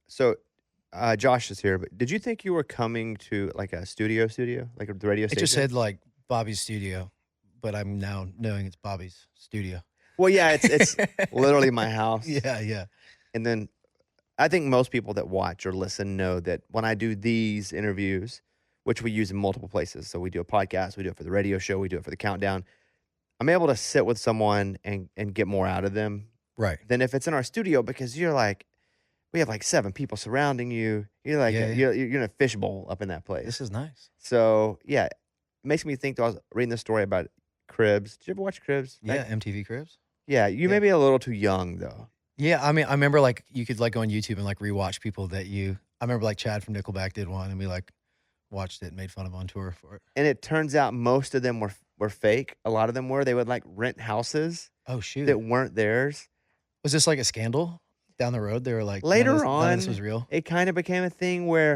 So, Josh is here, but did you think you were coming to like a studio, like the radio It station? just said like Bobby's studio, but I'm now knowing it's Bobby's studio. Well, yeah, it's literally my house. Yeah. And then I think most people that watch or listen know that when I do these interviews, which we use in multiple places, so we do a podcast, we do it for the radio show, we do it for the countdown, I'm able to sit with someone and get more out of them Right. than if it's in our studio because you're like, we have like 7 people surrounding you. You're like, you're in a fishbowl up in that place. This is nice. So, yeah, it makes me think, though, I was reading the story about Cribs. Did you ever watch Cribs? Yeah, MTV Cribs. Yeah, you may be a little too young, though. Yeah, I mean, I remember like you could like go on YouTube and like rewatch people that I remember like Chad from Nickelback did one and we like watched it and made fun of him on tour for it. And it turns out most of them were fake. A lot of them were. They would like rent houses Oh, shoot. that weren't theirs. Was this like a scandal down the road? They were like, Later none on, of this was real. it kind of became a thing where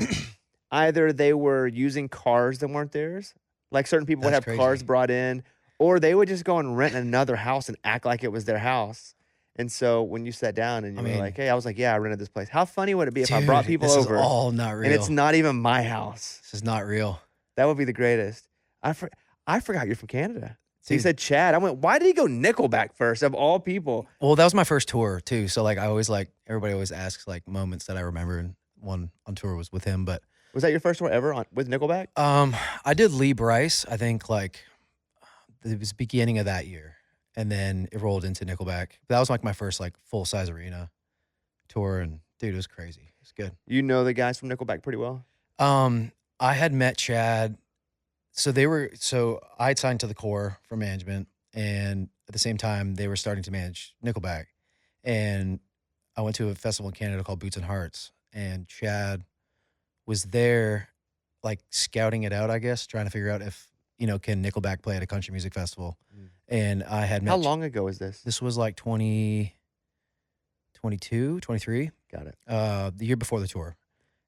either they were using cars that weren't theirs, like certain people would That's have cars crazy. brought in, or they would just go and rent another house and act like it was their house. And so when you sat down and you were like, hey, I was like, yeah, I rented this place. How funny would it be if I brought people this over is all not real. and it's not even my house? This is not real. That would be the greatest. I forgot you're from Canada. So you Dude. said Chad. I went, why did he go Nickelback first of all people? Well, that was my first tour too. So like I always like everybody always asks like moments that I remember, and one on tour was with him. But Was that your first tour ever with Nickelback? I did Lee Bryce. I think like it was the beginning of that year, and then it rolled into Nickelback. That was like my first like full size arena tour, and dude, it was crazy. It was good. You know the guys from Nickelback pretty well. I had met Chad. So I had signed to the Core for management, and at the same time they were starting to manage Nickelback. And I went to a festival in Canada called Boots and Hearts, and Chad was there like scouting it out, I guess, trying to figure out if, can Nickelback play at a country music festival. And I had met How long ago was this? This was like 2022, 23. Got it. The year before the tour.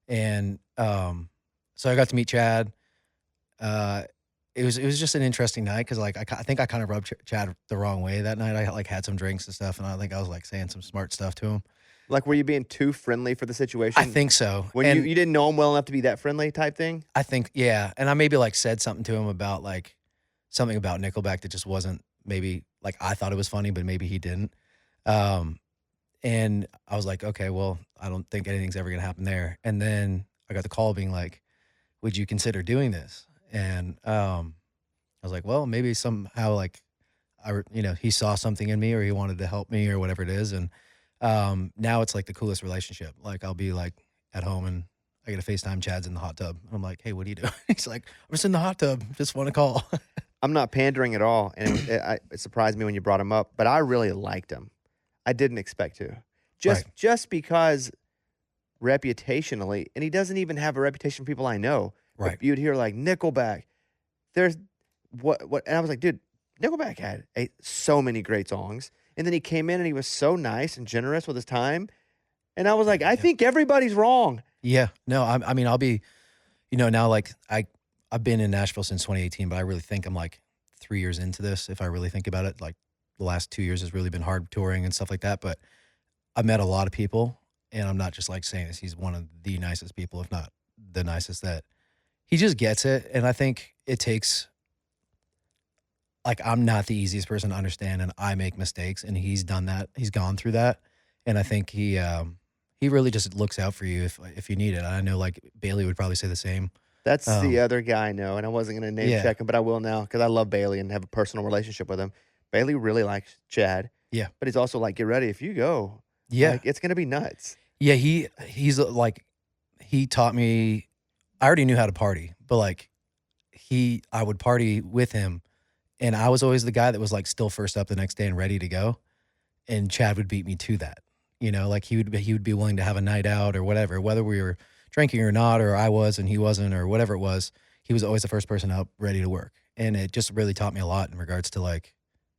And so I got to meet Chad. It was just an interesting night because like I think I kind of rubbed Chad the wrong way that night. I like had some drinks and stuff, and I think I was like saying some smart stuff to him. Like, were you being too friendly for the situation? I think so. When you didn't know him well enough to be that friendly type thing? I think, yeah. And I maybe like said something to him about like something about Nickelback that just wasn't maybe like I thought it was funny, but maybe he didn't. And I was like, okay, well, I don't think anything's ever going to happen there. And then I got the call being like, would you consider doing this? And I was like, well, maybe somehow like, he saw something in me or he wanted to help me or whatever it is. And now it's like the coolest relationship. Like I'll be like at home and I get a FaceTime, Chad's in the hot tub. I'm like, hey, what are you doing? He's like, I'm just in the hot tub. Just want to call. I'm not pandering at all. And it surprised me when you brought him up, but I really liked him. I didn't expect to. Just because reputationally, and he doesn't even have a reputation for people I know. Right. You'd hear like Nickelback. There's what and I was like, dude, Nickelback had so many great songs. And then he came in and he was so nice and generous with his time. And I was like, I think everybody's wrong. Yeah. No, I mean, I'll be, now like I've been in Nashville since 2018, but I really think I'm like 3 years into this. If I really think about it, like the last 2 years has really been hard touring and stuff like that. But I've met a lot of people, and I'm not just like saying this. He's one of the nicest people, if not the nicest, that he just gets it. And I think it takes, like, I'm not the easiest person to understand, and I make mistakes, and he's done that. He's gone through that. And I think he really just looks out for you if you need it. I know like Bailey would probably say the same. That's the other guy I know, and I wasn't going to name check him, but I will now because I love Bailey and have a personal relationship with him. Bailey really likes Chad. Yeah. But he's also like, get ready. If you go, yeah, it's going to be nuts. Yeah, he's like, he taught me, I already knew how to party, but like I would party with him, and I was always the guy that was like still first up the next day and ready to go. And Chad would beat me to that. Like he would be willing to have a night out or whatever, whether we were drinking or not, or I was and he wasn't, or whatever it was. He was always the first person up, ready to work. And it just really taught me a lot in regards to like,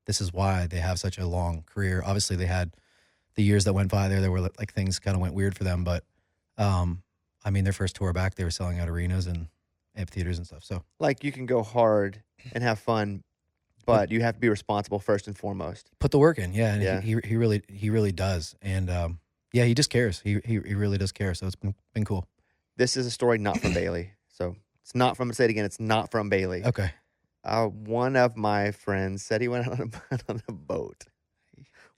this is why they have such a long career. Obviously they had the years that went by there were like things kind of went weird for them. But I mean, their first tour back, they were selling out arenas and amphitheaters and stuff. So like you can go hard and have fun, but you have to be responsible first and foremost. Put the work in. Yeah. And Yeah. he really does. And Yeah, he just cares. He really does care. So it's been cool. This is a story not from Bailey. So it's not from, say it again, it's not from Bailey. Okay. One of my friends said he went on a boat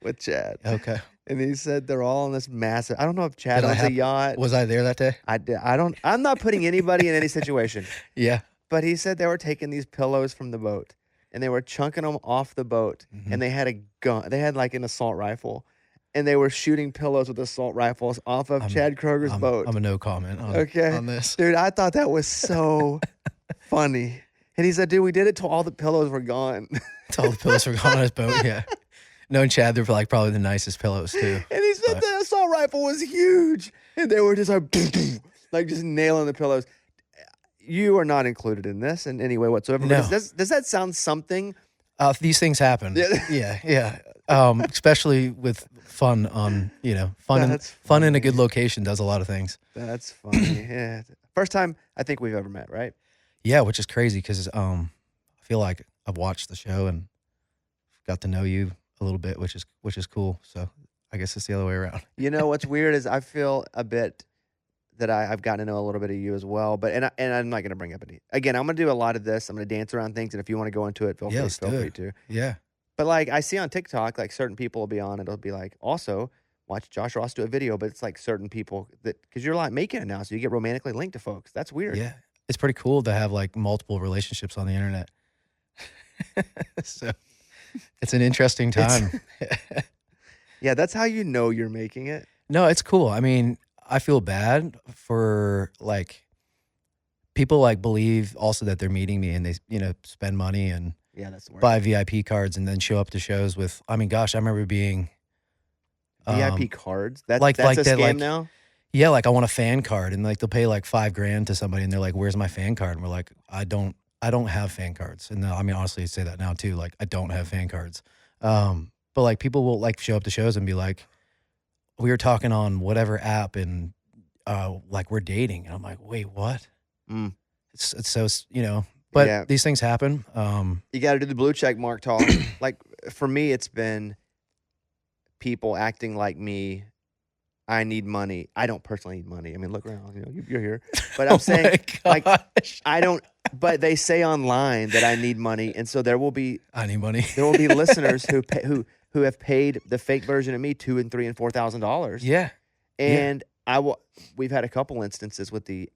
with Chad. Okay. And he said they're all on this massive, I don't know if Chad owns a yacht. Was I there that day? I'm not putting anybody in any situation. Yeah. But he said they were taking these pillows from the boat and they were chunking them off the boat, and they had a gun. They had like an assault rifle, and they were shooting pillows with assault rifles off of Chad Kroeger's boat. I'm a no comment on this. Dude, I thought that was so funny. And he said, dude, we did it till all the pillows were gone. Till all the pillows were gone on his boat, yeah. Knowing Chad, they're like probably the nicest pillows too. And he said the assault rifle was huge. And they were just like just nailing the pillows. You are not included in this in any way whatsoever. No. Does that sound something? These things happen. Yeah. Especially with fun on, fun in a good location does a lot of things. That's funny. Yeah. First time I think we've ever met, right? Yeah, which is crazy because I feel like I've watched the show and got to know you a little bit, which is cool. So I guess it's the other way around. You know what's weird is I feel a bit that I've gotten to know a little bit of you as well. But and I'm not going to bring up any. Again, I'm going to do a lot of this. I'm going to dance around things, and if you want to go into it, feel free to. Yeah. But like I see on TikTok, like certain people will be on, and it'll be like, also watch Josh Ross do a video, but it's like certain people that because you're like making it now, so you get romantically linked to folks. That's weird. Yeah, it's pretty cool to have like multiple relationships on the internet. So it's an interesting time. Yeah, that's how you know you're making it. No, it's cool. I mean, I feel bad for like people like believe also that they're meeting me and they, spend money and that's the word. Buy VIP cards and then show up to shows with, I mean, gosh, I remember being VIP cards. That's like a that, scam like, now. Yeah, like I want a fan card and like they'll pay like $5,000 to somebody and they're like, "Where's my fan card?" And we're like, I don't have fan cards. And I mean, honestly, I say that now too. Like I don't have fan cards. But like people will like show up to shows and be like, "We were talking on whatever app and like we're dating." And I'm like, "Wait, what?" It's so but these things happen. You got to do the blue check mark talk. Like for me, it's been people acting like me. I need money. I don't personally need money. I mean, look around. You're here, but I'm saying like I don't. But they say online that I need money, and so there will be I need money. There will be listeners who have paid the fake version of me $2,000 and $3,000 and $4,000. Yeah, and I will. We've had a couple instances with the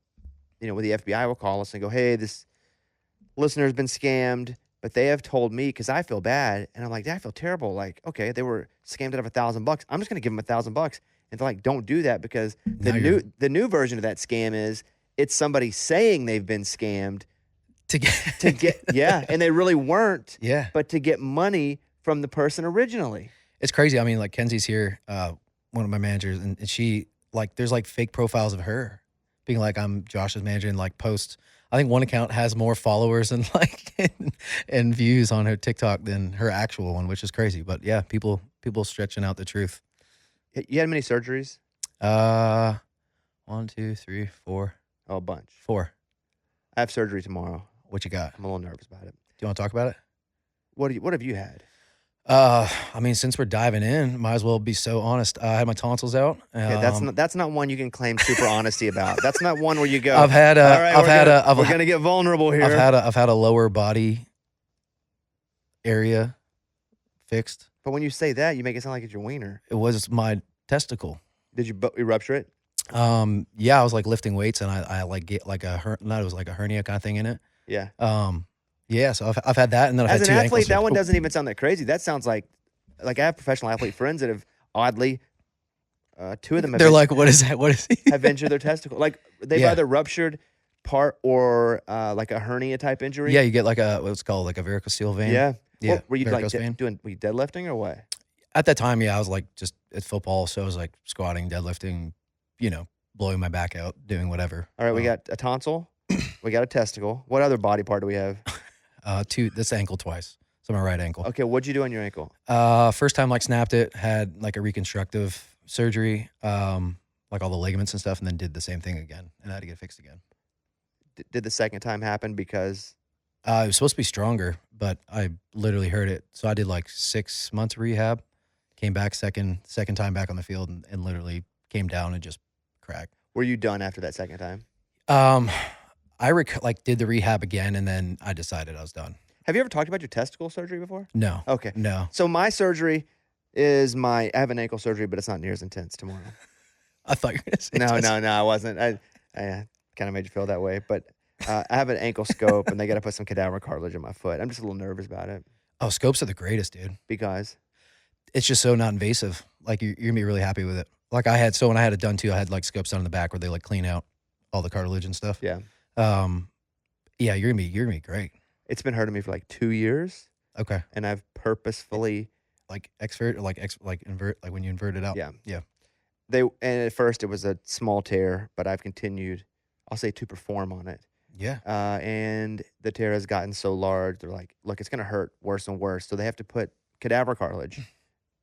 FBI will call us and go, "Hey, this listener has been scammed," but they have told me because I feel bad, and I'm like, I feel terrible. Like, okay, they were scammed out of $1,000. I'm just going to give them $1,000, and they're like, "Don't do that," because the new version of that scam is it's somebody saying they've been scammed to get and they really weren't. Yeah, but to get money from the person originally. It's crazy. I mean, like Kenzie's here, one of my managers, and she like there's like fake profiles of her being like, "I'm Josh's manager," and like posts. I think one account has more followers and like and views on her TikTok than her actual one, which is crazy. But yeah, people stretching out the truth. You had many surgeries? 1, 2, 3, 4. Oh, a bunch. 4. I have surgery tomorrow. What you got? I'm a little nervous about it. Do you want to talk about it? What have you had? I mean, since we're diving in, might as well be so honest. I had my tonsils out. Okay, that's not one you can claim super honesty about. That's not one where you go. We're gonna get vulnerable here. I've had a lower body area fixed. But when you say that, you make it sound like it's your wiener. It was my testicle. Did you rupture it? Yeah, I was like lifting weights and I like get like it was like a hernia kind of thing in it. Yeah. Yeah, so I've had that, and then I've had 2 ankles. As an athlete, that one doesn't even sound that crazy. That sounds like I have professional athlete friends that have oddly, 2 of them. They're like, what is that? What is he? Have injured their testicle. Like they've either ruptured part or like a hernia type injury. Yeah, you get like what's called like a varicocele vein. Yeah. Yeah. Were you like were you deadlifting or what? At that time, yeah, I was like just at football, so I was like squatting, deadlifting, blowing my back out, doing whatever. All right, we got a tonsil, we got a testicle. What other body part do we have? 2. This ankle twice. So my right ankle. Okay, what'd you do on your ankle? First time like snapped it, had like a reconstructive surgery, like all the ligaments and stuff, and then did the same thing again, and I had to get it fixed again. Did the second time happen because? It was supposed to be stronger, but I literally hurt it. So I did like 6 months rehab, came back second time back on the field, and literally came down and just cracked. Were you done after that second time? I did the rehab again, and then I decided I was done. Have you ever talked about your testicle surgery before? No. Okay. No. So my surgery is I have an ankle surgery, but it's not near as intense tomorrow. I thought you were going to say No, I wasn't. I kind of made you feel that way, but I have an ankle scope, and they got to put some cadaver cartilage in my foot. I'm just a little nervous about it. Oh, scopes are the greatest, dude. Because? It's just so not invasive. Like, you're going to be really happy with it. Like, when I had it done, too, I had, like, scopes on the back where they, like, clean out all the cartilage and stuff. Yeah. Yeah, you're gonna be great. It's been hurting me for, like, 2 years. Okay. And I've purposefully... Like, exvert, or invert, like when you invert it out? Yeah. Yeah. And at first, it was a small tear, but I've continued, I'll say, to perform on it. Yeah. And the tear has gotten so large, they're like, look, it's going to hurt worse and worse. So they have to put cadaver cartilage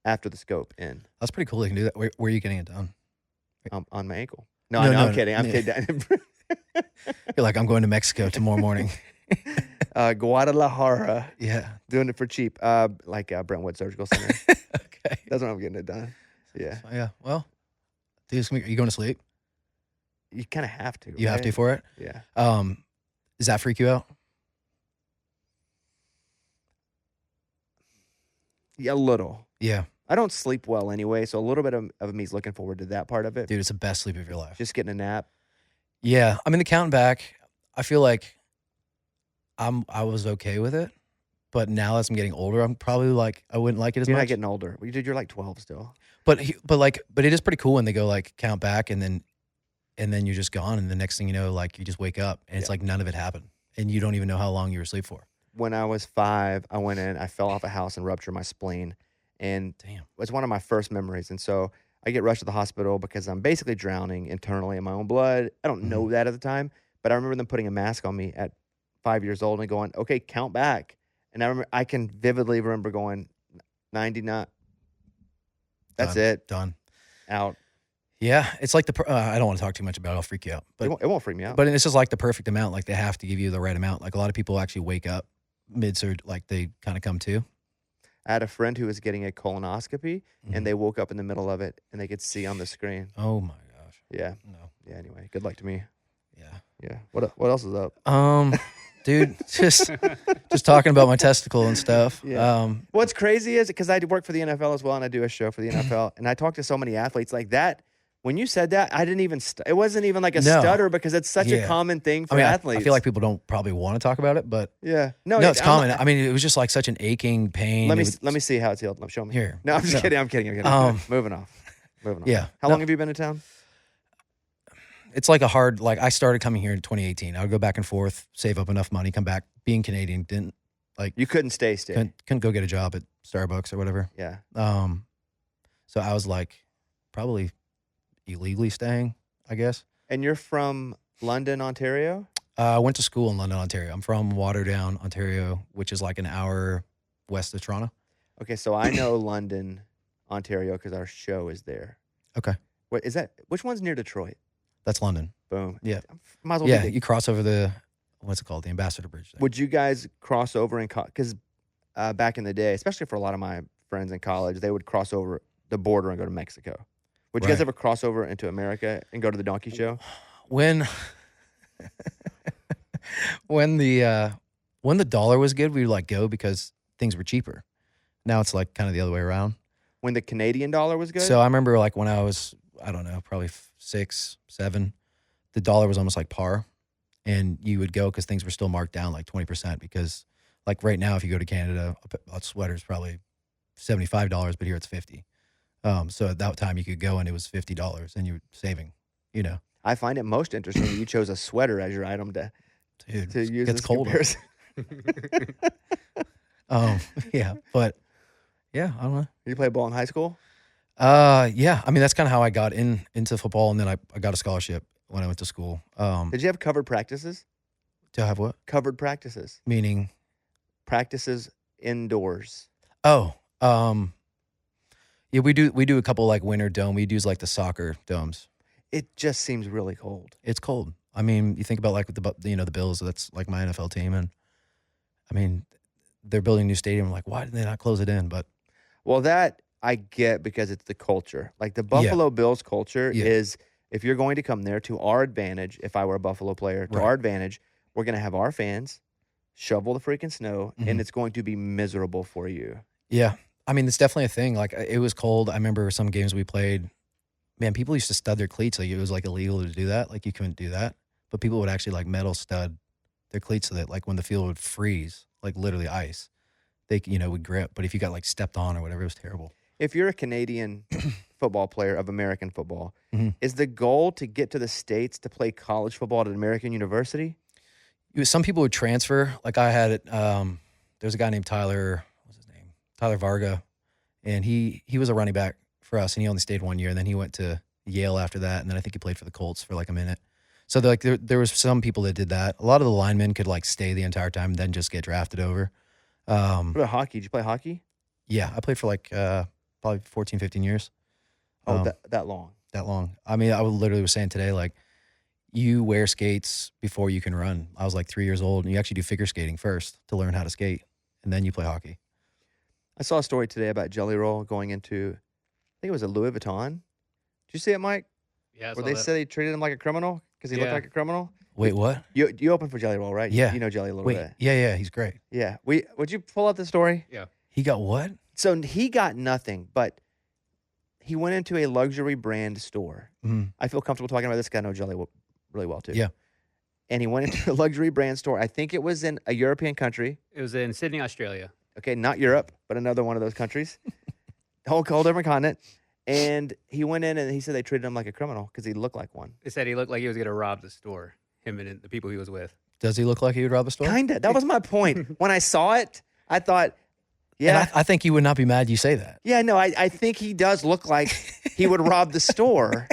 after the scope in. That's pretty cool they can do that. Where are you getting it done? On my ankle. No, I'm kidding. I'm kidding. You're like, I'm going to Mexico tomorrow morning. Guadalajara. Yeah. Doing it for cheap. Brentwood Surgical Center. Okay. That's when I'm getting it done. Yeah. Yeah. Well, dude, are you going to sleep? You kind of have to. You have to for it? Yeah. Does that freak you out? Yeah, a little. Yeah. I don't sleep well anyway, so a little bit of me is looking forward to that part of it. Dude, it's the best sleep of your life. Just getting a nap. Yeah. I mean, the counting back, I feel like I was okay with it, but now as I'm getting older, I'm probably like, I wouldn't like it as You're much. not getting older. You're like 12 still. But it is pretty cool when they go like count back and then you're just gone, and the next thing you know, like you just wake up and it's like none of it happened, and you don't even know how long you were asleep for. When I was 5, I went in, I fell off a house and ruptured my spleen, and Damn. it's one of my first memories. And so I get rushed to the hospital because I'm basically drowning internally in my own blood. I don't know that at the time, but I remember them putting a mask on me at 5 years old and going, okay, count back. And I can vividly remember going 99. That's it. Done. Out. Yeah, it's like I don't want to talk too much about it. I'll freak you out. But It won't freak me out. But it's just like the perfect amount. Like they have to give you the right amount. Like a lot of people actually wake up mid-surgery, like they kind of come to. I had a friend who was getting a colonoscopy, and they woke up in the middle of it, and they could see on the screen. Oh my gosh. Yeah. No. Yeah. Anyway, good luck to me. Yeah. Yeah. What else is up? Dude, just talking about my testicle and stuff. Yeah. What's crazy is because I work for the NFL as well, and I do a show for the NFL, and I talk to so many athletes like that. When you said that, I didn't even. It wasn't even like a stutter because it's such a common thing for athletes. I feel like people don't probably want to talk about it, but no, it's common. I mean, it was just like such an aching pain. Let me see how it's healed. Show me here. No, I'm just kidding. I'm kidding. Moving off. Yeah. How long have you been in town? It's like I started coming here in 2018. I would go back and forth, save up enough money, come back. Being Canadian, didn't like. You couldn't stay. Couldn't go get a job at Starbucks or whatever. Yeah. So I was like, probably illegally staying, I guess. And you're from London, Ontario? I went to school in London, Ontario. I'm from Waterdown, Ontario, which is like an hour west of Toronto. Okay, so I know London, Ontario, because our show is there. Okay. What is that? Which one's near Detroit? That's London. Boom. Yeah. Might as well. Yeah, you cross over what's it called? The Ambassador Bridge. Would you guys cross over and because back in the day, especially for a lot of my friends in college, they would cross over the border and go to Mexico. Would you guys ever cross over into America and go to the Donkey Show? When the dollar was good, we would like go because things were cheaper. Now it's like kind of the other way around. When the Canadian dollar was good? So I remember like when I was, I don't know, probably 6, 7, the dollar was almost like par. And you would go because things were still marked down like 20% because like right now, if you go to Canada, a sweater is probably $75, but here it's $50. So at that time you could go and it was $50 and you were saving, you know. I find it most interesting that you chose a sweater as your item to use. It gets colder. Yeah, but yeah, I don't know. You play ball in high school? Yeah. I mean, that's kind of how I got into football, and then I got a scholarship when I went to school. Did you have covered practices? Do I have what? Covered practices. Meaning? Practices indoors. Oh, yeah, we do a couple like winter dome. We use like the soccer domes. It just seems really cold. It's cold. I mean, you think about like with the Bills. That's like my NFL team, and I mean, they're building a new stadium. I'm like, why did they not close it in? But well, that I get because it's the culture. Like the Yeah. Buffalo Bills culture Yeah. is if you're going to come there to our advantage, if I were a Buffalo player, to Right. our advantage, we're going to have our fans shovel the freaking snow Mhm. and it's going to be miserable for you. Yeah. I mean, it's definitely a thing. Like it was cold. I remember some games we played, man, people used to stud their cleats. Like it was like illegal to do that. Like you couldn't do that. But people would actually like metal stud their cleats so that like when the field would freeze, like literally ice, they, would grip. But if you got like stepped on or whatever, it was terrible. If you're a Canadian football player of American football, Mhm. is the goal to get to the States to play college football at an American university? Some people would transfer. Like I had it. There's a guy named Tyler. What's his name? Tyler Varga, and he was a running back for us, and he only stayed 1 year, and then he went to Yale after that, and then I think he played for the Colts for like a minute. So there was some people that did that. A lot of the linemen could like stay the entire time, then just get drafted over. What about hockey? Did you play hockey? Yeah, I played for like probably 14, 15 years. Oh, that long. That long. I mean, I literally was saying today, like, you wear skates before you can run. I was like 3 years old, and you actually do figure skating first to learn how to skate, and then you play hockey. I saw a story today about Jelly Roll going into, I think it was a Louis Vuitton. Did you see it, Mike? Yeah, Where they said they treated him like a criminal because he looked Yeah. like a criminal? Wait, what? You opened for Jelly Roll, right? Yeah. You know Jelly a little Wait, bit. yeah, he's great. Yeah. Would you pull up the story? Yeah. He got what? So he got nothing, but he went into a luxury brand store. Mhm. I feel comfortable talking about this guy. I know Jelly really well, too. Yeah. And he went into a luxury brand store. I think it was in a European country. It was in Sydney, Australia. Okay, not Europe, but another one of those countries. whole different continent. And he went in and he said they treated him like a criminal because he looked like one. They said he looked like he was going to rob the store, him and the people he was with. Does he look like he would rob a store? Kinda. That was my point. When I saw it, I thought, And yeah. I think you would not be mad you say that. Yeah, no, I think he does look like he would rob the store.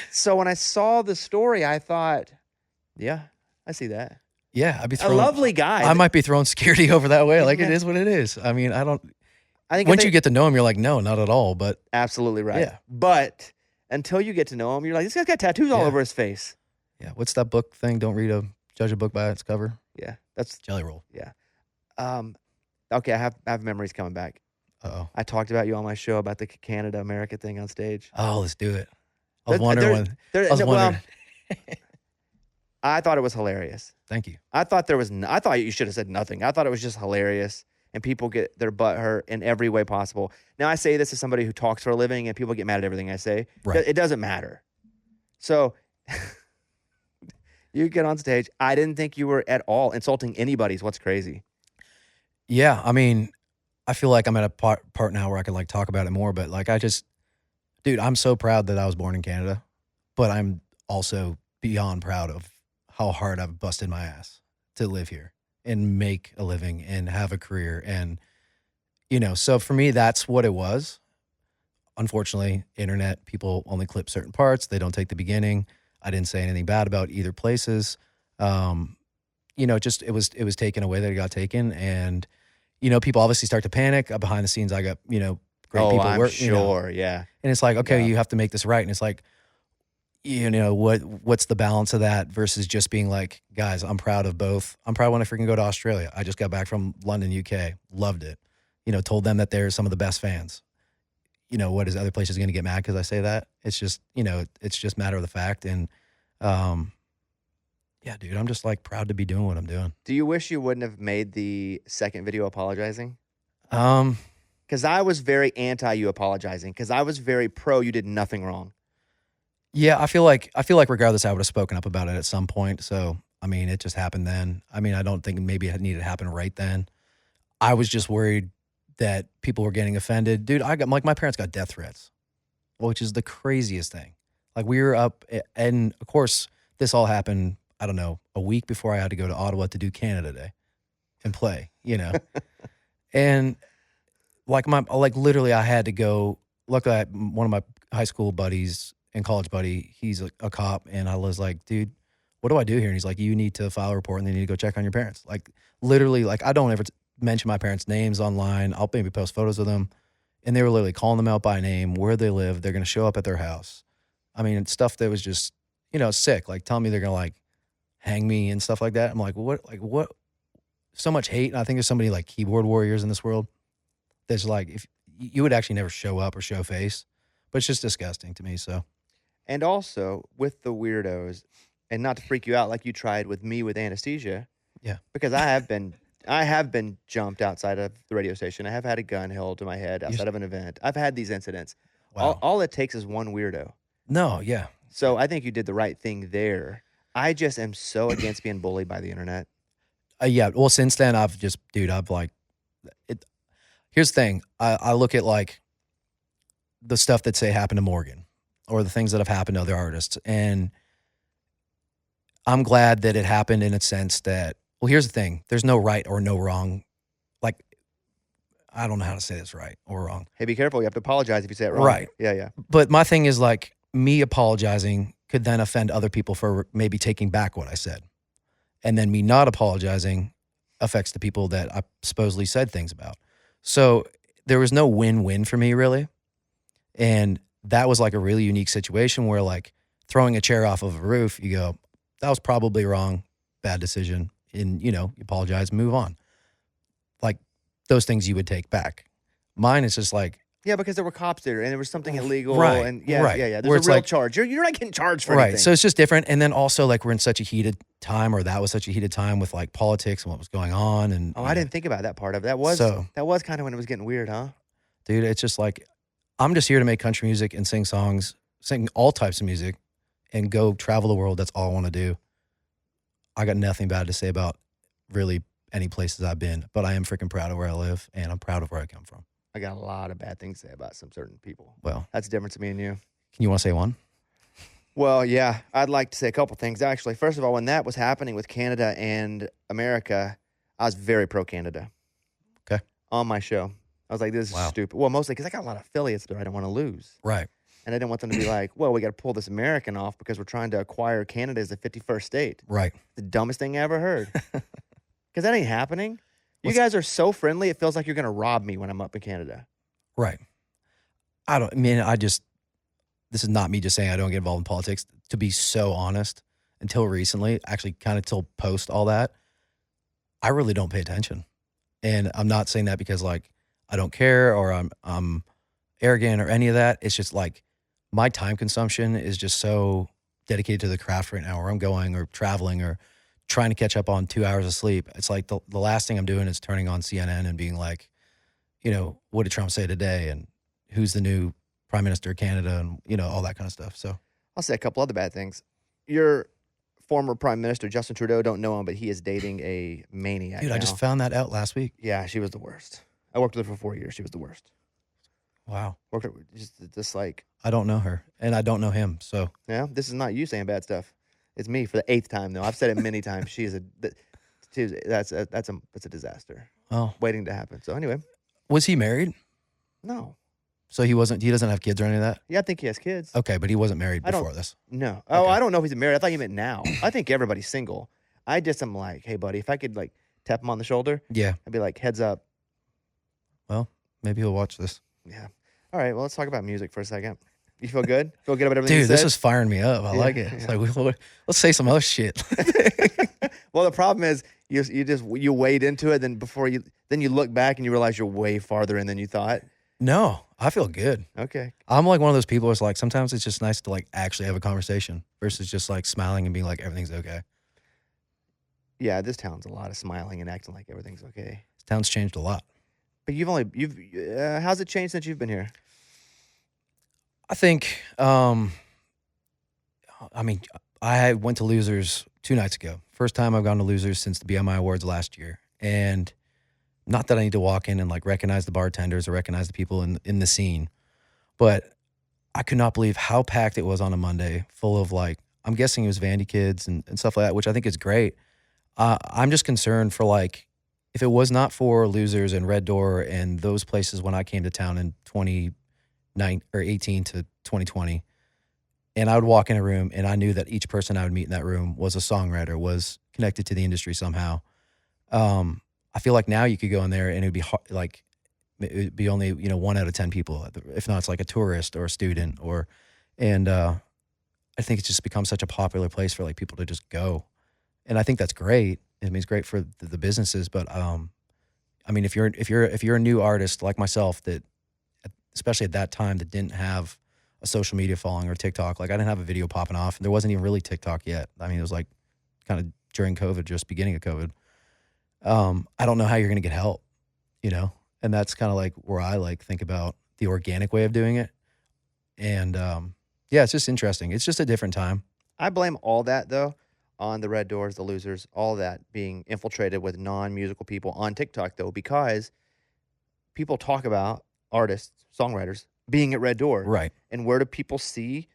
So when I saw the story, I thought, yeah, I see that. Yeah, I'd be A throwing, lovely guy. I might be throwing security over that way. Like Yeah. it is what it is. I mean, I think once you get to know him, you're like, no, not at all. But absolutely right. Yeah. But until you get to know him, you're like, this guy's got tattoos all Yeah. over his face. yeah, what's that book thing? Don't judge a book by its cover. Yeah, that's Jelly Roll. okay. I have memories coming back. Uh-oh. I talked about you on my show about the Canada America thing on stage. Oh, let's do it. I was There- wondering there- when. There, I was no, wondering. I thought it was hilarious. Thank you. I thought I thought you should have said nothing. I thought it was just hilarious, and people get their butt hurt in every way possible. Now I say this as somebody who talks for a living, and people get mad at everything I say. Right. It doesn't matter. So you get on stage. I didn't think you were at all insulting anybody. Is what's crazy. Yeah, I mean, I feel like I'm at a part now where I can like talk about it more. But like, dude, I'm so proud that I was born in Canada, but I'm also beyond proud of how hard I've busted my ass to live here and make a living and have a career. And, so for me, that's what it was. Unfortunately, internet, people only clip certain parts. They don't take the beginning. I didn't say anything bad about either places. Just it was taken away that it got taken. And, people obviously start to panic. Behind the scenes, I got, great people I'm work. sure. Yeah. And it's like, okay, Yeah. you have to make this right. And it's like, what's the balance of that versus just being like, guys, I'm proud of both. I'm proud when I freaking go to Australia. I just got back from London, UK. Loved it. Told them that they're some of the best fans. What is other places going to get mad because I say that? It's just, it's just matter of the fact. And, yeah, dude, I'm just like proud to be doing what I'm doing. Do you wish you wouldn't have made the second video apologizing? Um, Because I was very anti you apologizing. Because I was very pro. You did nothing wrong. Yeah, I feel like regardless, I would have spoken up about it at some point. So, I mean, it just happened then. I mean, I don't think maybe it needed to happen right then. I was just worried that people were getting offended. Dude, my parents got death threats, which is the craziest thing. Like we were up, and of course, this all happened, I don't know, a week before I had to go to Ottawa to do Canada Day and play, and literally I had to go. Luckily, one of my high school buddies and college buddy, he's a cop, and I was like, dude, what do I do here? And he's like, you need to file a report and then you need to go check on your parents. Like literally, like I don't ever mention my parents' names online. I'll maybe post photos of them. And they were literally calling them out by name, where they live. They're going to show up at their house. I mean, stuff that was just, sick. Like telling me they're going to like hang me and stuff like that. I'm like, what? So much hate. And I think there's so many like keyboard warriors in this world. There's like, if you would actually never show up or show face, but it's just disgusting to me. So, And also with the weirdos, and not to freak you out like you tried with me with anesthesia, yeah. because I have been jumped outside of the radio station. I have had a gun held to my head outside of an event. I've had these incidents. Wow. All it takes is one weirdo. No, yeah. So I think you did the right thing there. I just am so against being bullied by the internet. Yeah. Well, since then, I've like, here's the thing. I look at like the stuff that say happened to Morgan or the things that have happened to other artists. And I'm glad that it happened in a sense that, well, here's the thing. There's no right or no wrong. Like, I don't know how to say this right or wrong. Hey, be careful. You have to apologize if you say it wrong. Right. Yeah. But my thing is like me apologizing could then offend other people for maybe taking back what I said. And then me not apologizing affects the people that I supposedly said things about. So there was no win-win for me really. And that was like a really unique situation where like throwing a chair off of a roof, you go, that was probably wrong, bad decision. And, you apologize, move on. Like those things you would take back. Mine is just like, yeah, because there were cops there and there was something illegal. Right, And yeah. Where There's it's a real like- charge. You're not getting charged for right. anything. So it's just different. And then also like we're in such a heated time, or that was such a heated time with like politics and what was going on. And I didn't think about that part of it. That was kind of when it was getting weird, huh? Dude, it's just like, I'm just here to make country music and sing songs, sing all types of music and go travel the world. That's all I want to do. I got nothing bad to say about really any places I've been, but I am freaking proud of where I live and I'm proud of where I come from. I got a lot of bad things to say about some certain people. Well, That's the difference between me and you. can you want to say one? Well, yeah, I'd like to say a couple things. Actually, first of all, when that was happening with Canada and America, I was very pro-Canada. Okay. On my show. I was like, this is Wow. stupid. Well, mostly because I got a lot of affiliates that I didn't want to lose. Right. And I didn't want them to be like, well, we got to pull this American off because we're trying to acquire Canada as the 51st state. Right. The dumbest thing I ever heard. Because that ain't happening. You guys are so friendly, it feels like you're going to rob me when I'm up in Canada. Right. This is not me just saying I don't get involved in politics. To be so honest, until recently, actually kind of till post all that, I really don't pay attention. And I'm not saying that because like I don't care or I'm arrogant or any of that. It's just like my time consumption is just so dedicated to the craft right now, where I'm going or traveling or trying to catch up on 2 hours of sleep. It's like the last thing I'm doing is turning on CNN and being like, what did Trump say today? And who's the new prime minister of Canada? And, all that kind of stuff. So I'll say a couple other bad things. Your former prime minister, Justin Trudeau, don't know him, but he is dating a maniac dude, now. I just found that out last week. Yeah, she was the worst. I worked with her for 4 years. She was the worst. Wow. Worked with just like, I don't know her and I don't know him. So yeah, this is not you saying bad stuff. It's me for the 8th time though. I've said it many times. That's a disaster oh, waiting to happen. So anyway, was he married? no. So he doesn't have kids or any of that? Yeah, I think he has kids. Okay, but he wasn't married I don't- before this. No. Oh, Okay. I don't know if he's married. I thought you meant now. I think everybody's single. I just am like, hey, buddy, if I could like tap him on the shoulder, Yeah. I'd be like, heads up. Well, maybe he'll watch this. Yeah. All right. Well, let's talk about music for a second. You feel good? Feel good about everything you Dude, this said? is firing me up. I Yeah, like it. It's yeah. like, let's say some other shit. Well, the problem is you wade into it, then you look back and you realize you're way farther in than you thought. No, I feel good. Okay. I'm like one of those people who's like, sometimes it's just nice to like actually have a conversation versus just like smiling and being like, everything's okay. Yeah, this town's a lot of smiling and acting like everything's okay. This town's changed a lot. But how's it changed since you've been here? I think, I went to Losers 2 nights ago. First time I've gone to Losers since the BMI Awards last year. And not that I need to walk in and like recognize the bartenders or recognize the people in the scene, but I could not believe how packed it was on a Monday, full of like, I'm guessing it was Vandy kids and stuff like that, which I think is great. I'm just concerned for like, if it was not for Losers and Red Door and those places when I came to town in 2018 to 2020, and I would walk in a room and I knew that each person I would meet in that room was a songwriter, was connected to the industry somehow. I feel like now you could go in there and it would be like, it would be only, 1 out of 10 people. If not, it's like a tourist or a student and I think it's just become such a popular place for like people to just go. And I think that's great. I mean, it's great for the businesses, but if you're a new artist like myself that especially at that time, that didn't have a social media following or TikTok. Like I didn't have a video popping off. There wasn't even really TikTok yet. I mean, it was like kind of during COVID, just beginning of COVID. I don't know how you're going to get help, and that's kind of like where I like think about the organic way of doing it. And yeah, it's just interesting. It's just a different time. I blame all that though on the Red Doors, the Losers, all that being infiltrated with non-musical people on TikTok though, because people talk about artists, songwriters being at Red Door. Right. And where do people see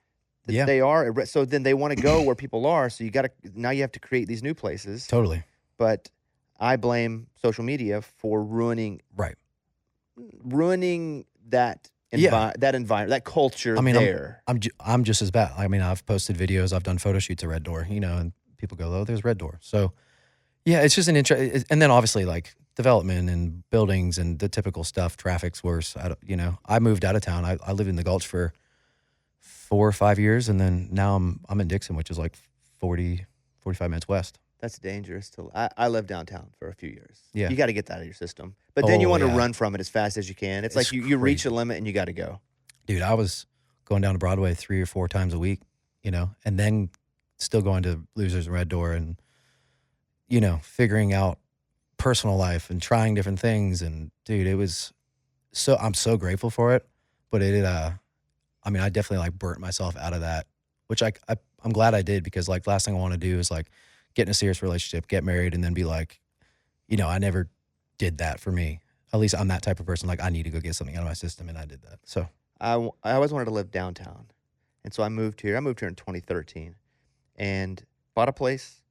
that they are? So then they want to go where people are. So now you have to create these new places. Totally. But I blame social media for ruining that that environment, that culture. I mean, there. I'm just as bad. I mean, I've posted videos, I've done photo shoots at Red Door, and people go, "Oh, there's Red Door." So, yeah, it's just an interest. And then obviously, like development and buildings and the typical stuff. Traffic's worse. I moved out of town. I lived in the Gulch for 4 or 5 years, and then now I'm in Dixon, which is like 45 minutes west. That's dangerous. I lived downtown for a few years. Yeah. You got to get that out of your system. But then you want to run from it as fast as you can. It's like you reach a limit and you got to go. Dude, I was going down to Broadway 3 or 4 times a week, and then still going to Losers and Red Door and, figuring out personal life and trying different things. And dude, it was I'm so grateful for it. But I definitely like burnt myself out of that, which I'm glad I did, because like last thing I want to do is like get in a serious relationship, get married, and then be like, I never did that for me. At least I'm that type of person. Like I need to go get something out of my system, and I did that. So I always wanted to live downtown, and so I moved here. I moved here in 2013, and bought a place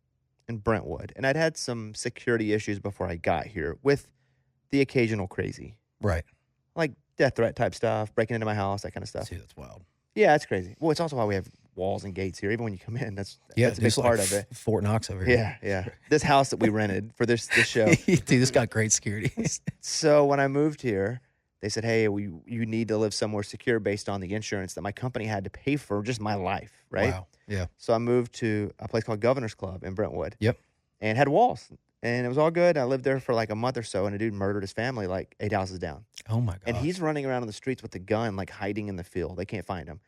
in Brentwood. And I'd had some security issues before I got here with the occasional crazy, right, like death threat type stuff, breaking into my house, that kind of stuff. Dude, that's wild. Yeah, it's crazy. Well, it's also why we have walls and gates here. Even when you come in, that's a big part of it. Fort Knox over here. Yeah. This house that we rented for this show. Dude, this got great security. So when I moved here, they said, "Hey, you need to live somewhere secure based on the insurance that my company had to pay for just my life." Right? Wow. Yeah. So I moved to a place called Governor's Club in Brentwood. Yep. And had walls, and it was all good. I lived there for like a month or so, and a dude murdered his family like 8 houses down. Oh my god. And he's running around on the streets with a gun, like hiding in the field. They can't find him.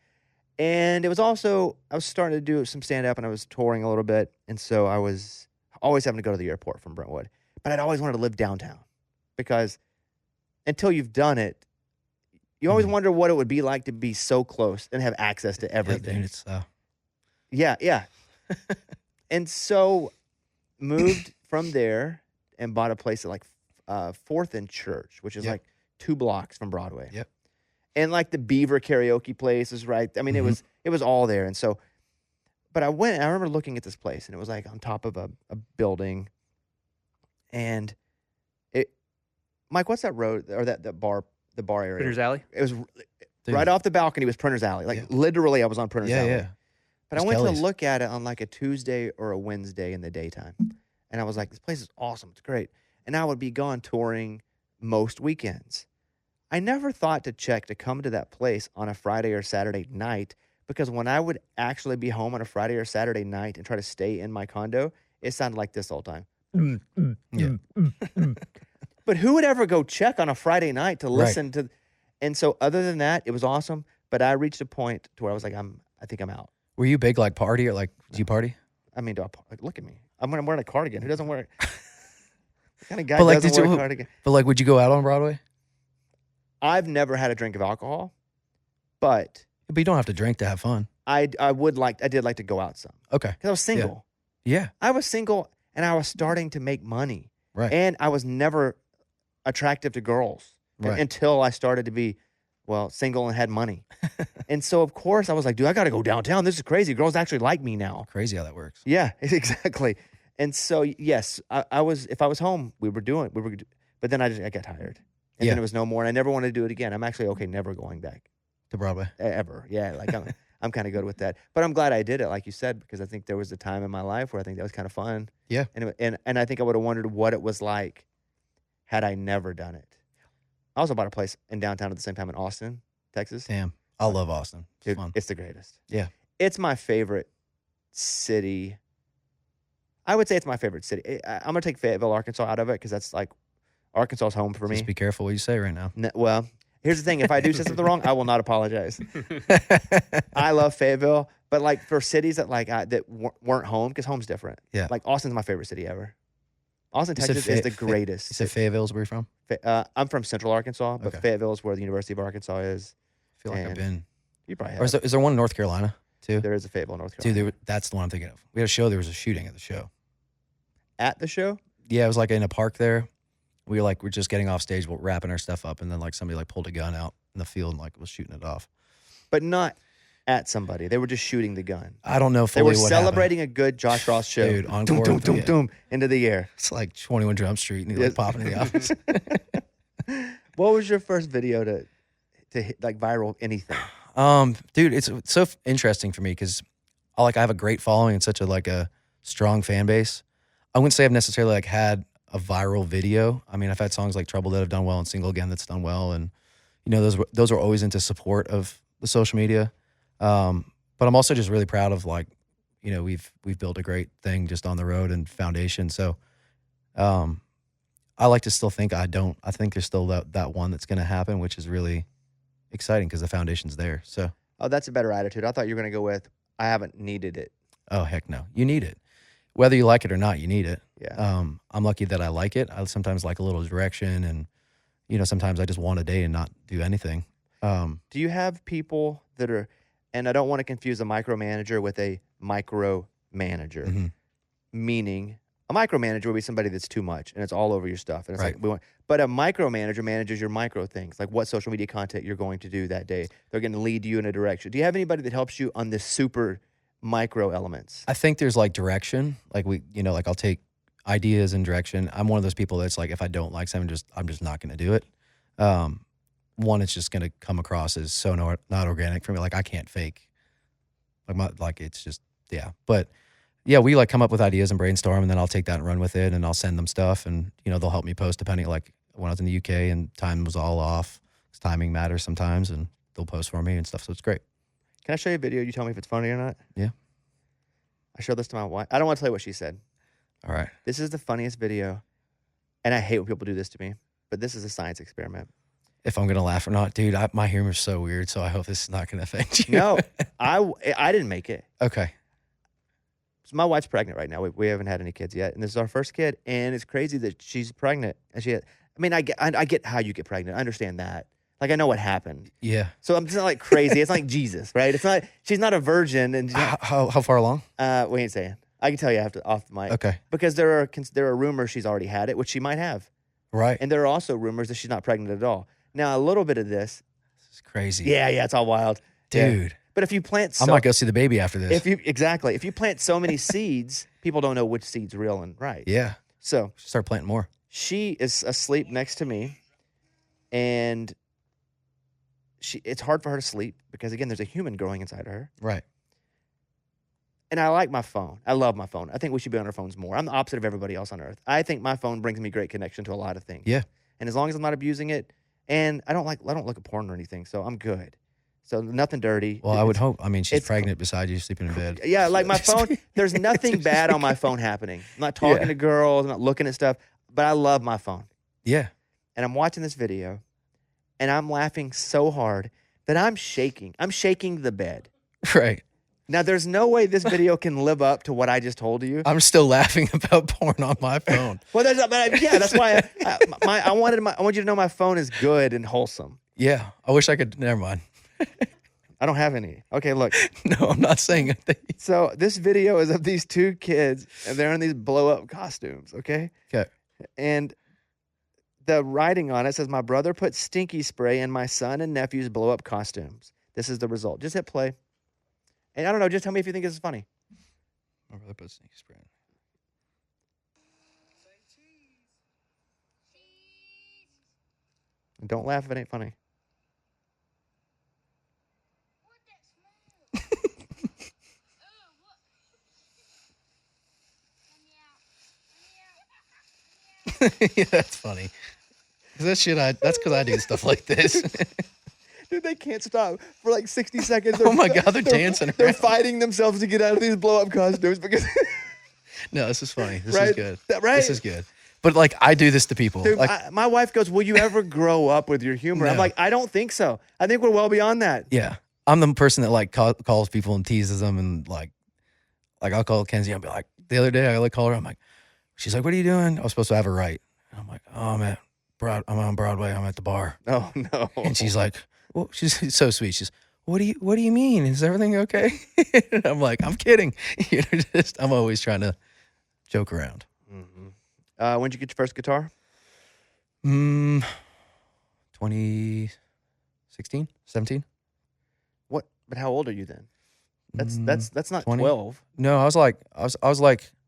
And it was also, I was starting to do some stand-up, and I was touring a little bit. And so I was always having to go to the airport from Brentwood. But I'd always wanted to live downtown, because until you've done it, you always wonder what it would be like to be so close and have access to everything. Yeah, dude, Yeah. And so moved from there and bought a place at like 4th and Church, which is like 2 blocks from Broadway. Yep. And like the Beaver karaoke place is right. I mean, it was all there. And so, but I went, and I remember looking at this place, and it was like on top of a building. And Mike, what's that road or the bar area? Printer's Alley? It was right off the balcony was Printer's Alley. Like literally I was on Printer's Alley. Yeah. But I went to look at it on like a Tuesday or a Wednesday in the daytime. And I was like, this place is awesome. It's great. And I would be gone touring most weekends. I never thought to come to that place on a Friday or Saturday night, because when I would actually be home on a Friday or Saturday night and try to stay in my condo, it sounded like this all the time. But who would ever go check on a Friday night to listen to? And so other than that, it was awesome. But I reached a point to where I was like, I think I'm out. Were you big like party, or like do you party? I mean, look at me. I'm wearing a cardigan. Who doesn't wear it? What kind of guy doesn't wear a cardigan? But like, would you go out on Broadway? I've never had a drink of alcohol, but you don't have to drink to have fun. I did like to go out some. Okay. Because I was single. Yeah. I was single, and I was starting to make money. Right. And I was never attractive to girls until I started to be, single and had money. And so, of course, I was like, dude, I got to go downtown. This is crazy. Girls actually like me now. Crazy how that works. Yeah, exactly. And so, yes, I was, if I was home, but then I got tired. And then it was no more, and I never wanted to do it again. I'm actually okay never going back to Broadway. Ever. Yeah, like I'm kind of good with that. But I'm glad I did it, like you said, because I think there was a time in my life where I think that was kind of fun. Yeah. And I think I would have wondered what it was like had I never done it. I also bought a place in downtown at the same time in Austin, Texas. Damn. I love Austin. It's Dude, fun. it's the greatest. Yeah. It's my favorite city. I would say it's my favorite city. I'm going to take Fayetteville, Arkansas out of it, because that's like Arkansas's home for me. Just be careful what you say right now. Well, Here's the thing: if I do say something wrong, I will not apologize. I love Fayetteville, but like for cities that weren't home, because home's different. Yeah. Like Austin's my favorite city ever. Austin, You said Texas is the greatest. You said Fayetteville's where you're from? I'm from Central Arkansas, but Okay. Fayetteville is where the University of Arkansas is. I feel like I've And been. You probably have. Or is there one in North Carolina too? There is a Fayetteville, North Carolina. Dude, that's the one I'm thinking of. We had a show. There was a shooting at the show. At the show? Yeah, it was like in a park there. We're just getting off stage, we're wrapping our stuff up, and then like somebody like pulled a gun out in the field and like was shooting it off. But not at somebody. They were just shooting the gun. I don't know They fully were what celebrating a good Josh Ross show. Dude, encore. Doom, doom, doom, Yeah. doom, into the air. It's like 21 Jump Street, and he like Yes. popping in the office. What was your first video to hit like viral anything? Dude, it's so interesting for me because I have a great following and such a strong fan base. I wouldn't say I've necessarily like had a viral video. I mean, I've had songs like Trouble that have done well and Single Again that's done well, and you know those are always into support of the social media. But I'm also just really proud of like, you know, we've built a great thing just on the road and foundation. So, I like to still think I think there's still that one that's going to happen, which is really exciting because the foundation's there. So, Oh, that's a better attitude. I thought you were going to go with, I haven't needed it. oh heck no, you need it, whether you like it or not. You need it. Yeah. I'm lucky that I like it. I sometimes like a little direction, and you know, sometimes I just want a day and not do anything. Do you have people that are, and I don't want to confuse a micromanager with a micro manager, Mhm. meaning a micromanager would be somebody that's too much and it's all over your stuff. And it's Right. like, but a micromanager manages your micro things, like what social media content you're going to do that day. They're going to lead you in a direction. Do you have anybody that helps you on the super micro elements? I think there's like direction, like like I'll take ideas and direction. I'm one of those people that's like, if I don't like something, I'm just not going to do it. One, it's just going to come across as so not organic for me. Like I can't fake. It's just, yeah. But yeah, we like come up with ideas and brainstorm, and then I'll take that and run with it, and I'll send them stuff, and you know they'll help me post depending. Like when I was in the UK and time was all off, 'cause timing matters sometimes, and they'll post for me and stuff. So it's great. Can I show you a video? You tell me if it's funny or not. Yeah. I showed this to my wife. I don't want to tell you what she said. All right. This is the funniest video, and I hate when people do this to me, but this is a science experiment. If I'm gonna laugh or not, dude, my humor's so weird, so I hope this is not gonna affect you. No, I didn't make it. Okay. So my wife's pregnant right now. We haven't had any kids yet, and this is our first kid. And it's crazy that she's pregnant, and I get how you get pregnant. I understand that. Like I know what happened. Yeah. So it's not like crazy. It's not like Jesus, right? It's not. She's not a virgin, and How far along? we ain't saying. I can tell you off the mic. Okay. Because there are rumors she's already had it, which she might have, Right. and there are also rumors that she's not pregnant at all. Now a little bit of this, This is crazy. yeah, it's all wild, Yeah. Dude. But if you plant, I might go see the baby after this. if you plant so many seeds, people don't know which seed's real and right. Yeah. So Start planting more. she is asleep next to me, and it's hard for her to sleep because again, there's a human growing inside of her. Right. And I like my phone. I love my phone. I think we should be on our phones more. I'm the opposite of everybody else on earth. I think my phone brings me great connection to a lot of things. Yeah. And as long as I'm not abusing it, and I don't look at porn or anything, so I'm good. So nothing dirty. Well, I would hope. I mean, she's it's- pregnant beside you, sleeping in bed. Yeah, like my phone, there's nothing bad on my phone happening. I'm not talking Yeah. to girls, I'm not looking at stuff, but I love my phone. Yeah. And I'm watching this video, and I'm laughing so hard that I'm shaking. I'm shaking the bed. Right. Now, there's no way this video can live up to what I just told you. I'm still laughing about porn on my phone. Well, that's why I want you to know my phone is good and wholesome. Yeah. I wish I could. Never mind. I don't have any. Okay, look. No, I'm not saying anything. So this video is of these two kids, and they're in these blow-up costumes, okay? Okay. And the writing on it says, "My brother put stinky spray in my son and nephew's blow-up costumes. This is the result." Just hit play. And I don't know, just tell me if you think this is funny. My brother put sneaky spray. And don't laugh if it ain't funny. Yeah, that's funny. 'Cause that's because I do stuff like this. Dude, they can't stop for like 60 seconds. Oh my God, they're dancing They're around. fighting themselves to get out of these blow-up costumes because... No, this is funny. This Right? is good. Right? This is good. But like, I do this to people. Dude, Like, my wife goes, "Will you ever grow up with your humor?" I'm No. like, I don't think so. I think we're well beyond that. yeah, I'm the person that like calls people and teases them, and like I'll call Kenzie. I'll be like, the other day I like call her. I'm like, she's like, "What are you doing?" I was supposed to have her right. And I'm like, "Oh, I'm on Broadway. I'm at the bar." Oh no. And she's like, "Well," she's so sweet. She's, What do you mean? Is everything okay?" And I'm like, "I'm kidding." You know, I'm always trying to joke around. Mm-hmm. When did you get your first guitar? 2016, 17. What? But how old are you then? That's not 20. 12. No, I was like,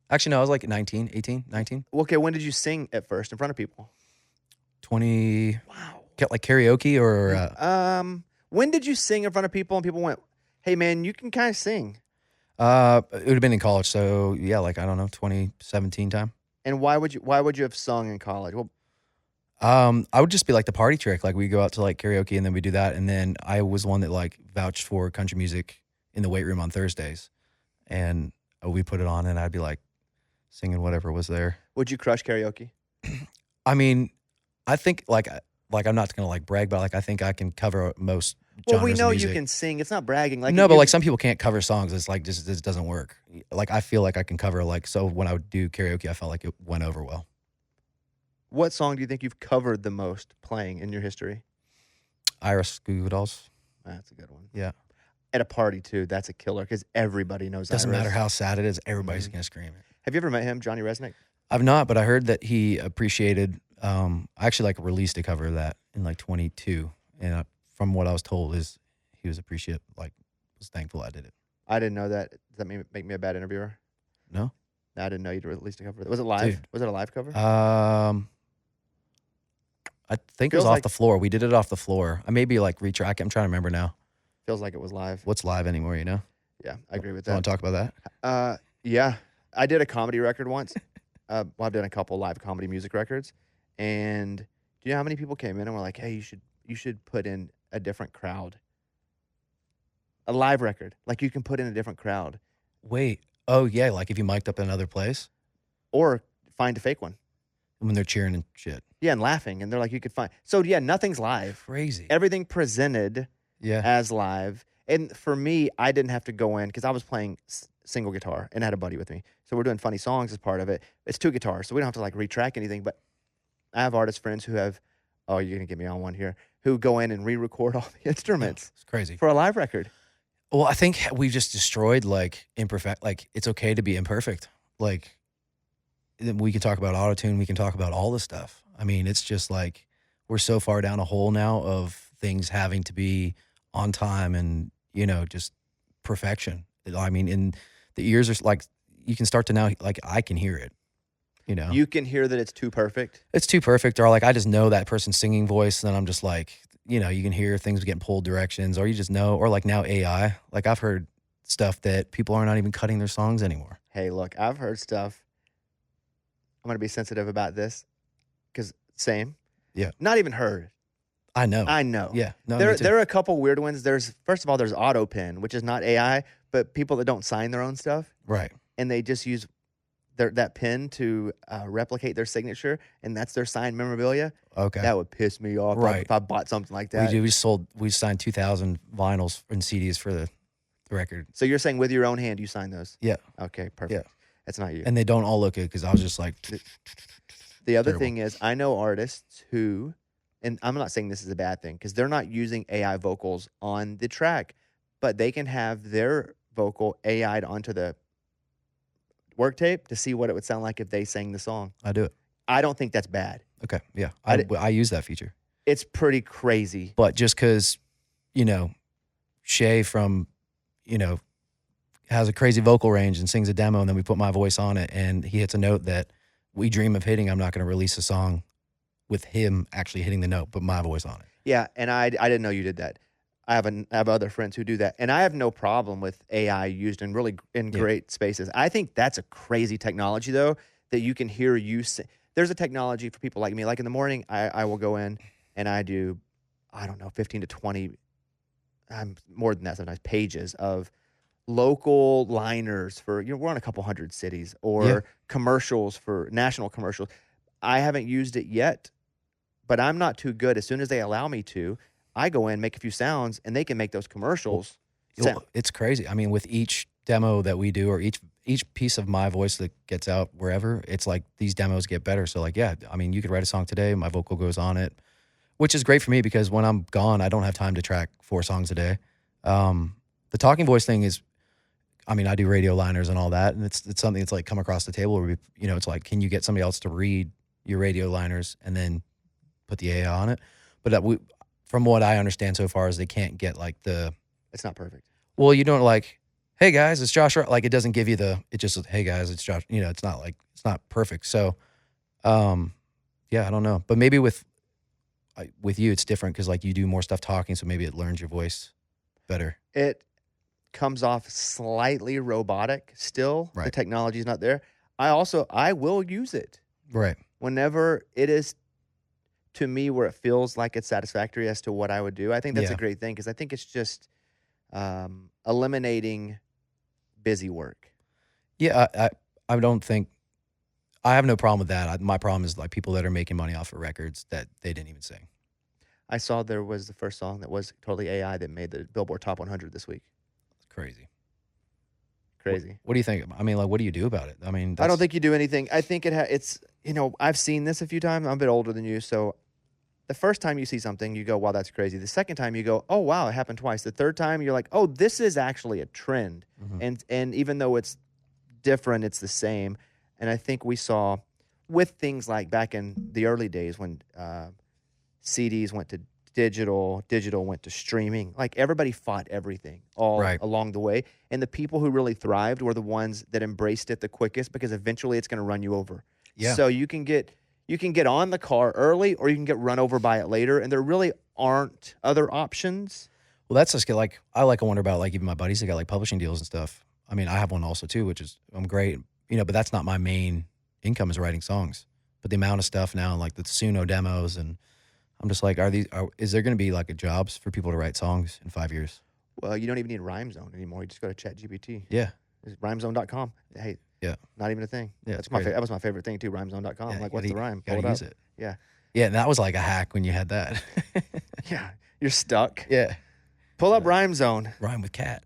actually, no, I was like 19, 18, 19, Okay, when did you sing at first in front of people? 20. Wow. Get like karaoke or When did you sing in front of people and people went, "Hey man, you can kind of sing"? it would have been in college. So yeah, like, I don't know, 2017 time. And why would you have sung in college? Well, I would just be like the party trick. Like, we go out to like karaoke and then we do that. And then I was one that like vouched for country music in the weight room on Thursdays. And we put it on and I'd be like singing whatever was there. would you crush karaoke? I mean, I think like I'm not going to like brag, but like, I think I can cover most Well, genres we of know music. you can sing. It's not bragging. Like No, but you- like some people can't cover songs. It's like just it doesn't work. Like, I feel like I can cover like, so when I would do karaoke, I felt like it went over well. What song do you think you've covered the most playing in your history? Iris Goo Goo Dolls. That's a good one. Yeah. At a party too, that's a killer because everybody knows. Doesn't Iris. matter how sad it is, everybody's Mhm. gonna scream it. Have you ever met him, Johnny Resnick? I've not, but I heard that he appreciated. I actually like released a cover of that in like 22, and from what I was told is he was appreciative, like was thankful I did it. I didn't know that. Does that make me a bad interviewer? No, I didn't know you'd released a cover. Was it live? Dude. Was it a live cover? I think it was Feels off like- the floor. We did it off the floor. I maybe like retrack. I'm trying to remember now. Feels like it was live. What's live anymore? You know? Yeah, I agree with You want that. to talk about that? Yeah, I did a comedy record once. Well, I've done a couple live comedy music records, and do you know how many people came in and were like, "Hey, you should put in a different crowd." A live record, like you can put in a different crowd, Wait. Oh yeah, like if you mic'd up in another place or find a fake one. when they're cheering and shit. Yeah, and laughing, and they're like, you could find. So yeah, nothing's live. Crazy. Everything presented Yeah. as live. And for me, I didn't have to go in because I was playing single guitar and I had a buddy with me. So we're doing funny songs as part of it. It's two guitars, so we don't have to like retrack anything. But I have artist friends who have, oh, you're going to get me on one here, who go in and re-record all the instruments It's crazy. for a live record. Well, I think we've just destroyed like imperfect. Like, it's okay to be imperfect. Like, we can talk about autotune. We can talk about all this stuff. I mean, it's just like we're so far down a hole now of things having to be on time and, you know, just perfection. I mean, in the ears are like, you can start to now, like, I can hear it, you know. You can hear that it's too perfect. It's too perfect, or like I just know that person's singing voice, and then I'm just like, you know, you can hear things getting pulled directions, or you just know, or like now AI. Like, I've heard stuff that people are not even cutting their songs anymore. Hey, look, I've heard stuff. I'm going to be sensitive about this because same. Yeah. Not even heard. I know. I know. Yeah. No, There, me too. there are a couple weird ones. First of all, there's AutoPen, which is not AI, but people that don't sign their own stuff, Right. and they just use that pen to replicate their signature, and that's their signed memorabilia. Okay. That would piss me off Right. if I bought something like we that. do. We signed 2,000 vinyls and CDs for the record, So you're saying with your own hand you sign those? Yeah. Okay, perfect. That's not you. and they don't all look good because I was just like, The other Terrible. thing is, I know artists who, and I'm not saying this is a bad thing because they're not using AI vocals on the track, but they can have their vocal AI'd onto the work tape to see what it would sound like if they sang the song. I do it. I don't think that's bad. Okay. Yeah. I I use that feature, It's pretty crazy. but just because, you know, Shay from, you know, has a crazy vocal range and sings a demo, and then we put my voice on it, and he hits a note that we dream of hitting. I'm not going to release a song with him actually hitting the note, but my voice on it. Yeah, and I didn't know you did that. I have other friends who do that, and I have no problem with AI used in really Yeah. great spaces. I think that's a crazy technology though, that you can hear you sing. There's a technology for people like me. Like in the morning, I will go in and I do, I don't know, 15 to 20, more than that sometimes, pages of local liners for, we're on a couple hundred cities, or Yeah. commercials for national commercials. I haven't used it yet, but I'm not too good. As soon as they allow me to, I go in, make a few sounds, and they can make those commercials. It's crazy. I mean, with each demo that we do, or each piece of my voice that gets out wherever, it's like these demos get better. So like, yeah, I mean, you could write a song today, my vocal goes on it, which is great for me because when I'm gone, I don't have time to track 4 songs a day. The talking voice thing is, I mean, I do radio liners and all that, and it's something that's like come across the table where it's like, can you get somebody else to read your radio liners and then put the AI on it? But from what I understand so far is they can't get like it's not perfect. Well, you don't like, hey guys, it's Josh. Like it doesn't give you it just, hey guys, it's Josh. It's not like, it's not perfect. So, yeah, I don't know. But maybe with you, it's different because like you do more stuff talking, so maybe it learns your voice better. It comes off slightly robotic still. Right. The technology's not there. I will use it. Right. Whenever it is, to me, where it feels like it's satisfactory as to what I would do. I think that's a great thing because I think it's just eliminating busy work. Yeah, I don't think, I have no problem with that. My problem is like people that are making money off of records that they didn't even sing. I saw there was the first song that was totally AI that made the Billboard Top 100 this week. Crazy. What do you think? I mean, like, what do you do about it? I mean, I don't think you do anything. I think it's, I've seen this a few times. I'm a bit older than you. So the first time you see something, you go, wow, that's crazy. The second time you go, oh, wow, it happened twice. The third time you're like, oh, this is actually a trend. Mm-hmm. And even though it's different, it's the same. And I think we saw with things like back in the early days when CDs went to digital went to streaming, like everybody fought everything all along the way. And the people who really thrived were the ones that embraced it the quickest because eventually it's going to run you over. Yeah. So you can get on the car early or you can get run over by it later. And there really aren't other options. Well, that's just like, I wonder about like even my buddies that got like publishing deals and stuff. I mean, I have one also too, which is, I'm great, but that's not my main income is writing songs. But the amount of stuff now, like the Suno demos, and I'm just like, is there going to be like jobs for people to write songs in 5 years? Well, you don't even need Rhyme Zone anymore. You just go to ChatGPT. Yeah. It's rhymezone.com. Hey, yeah, not even a thing. Yeah, that was my favorite thing too, rhymezone.com. Yeah, like, what's the rhyme? Gotta use it. Yeah. Yeah, and that was like a hack when you had that. Yeah, you're stuck. Yeah. Pull up Rhyme Zone. Rhyme with cat.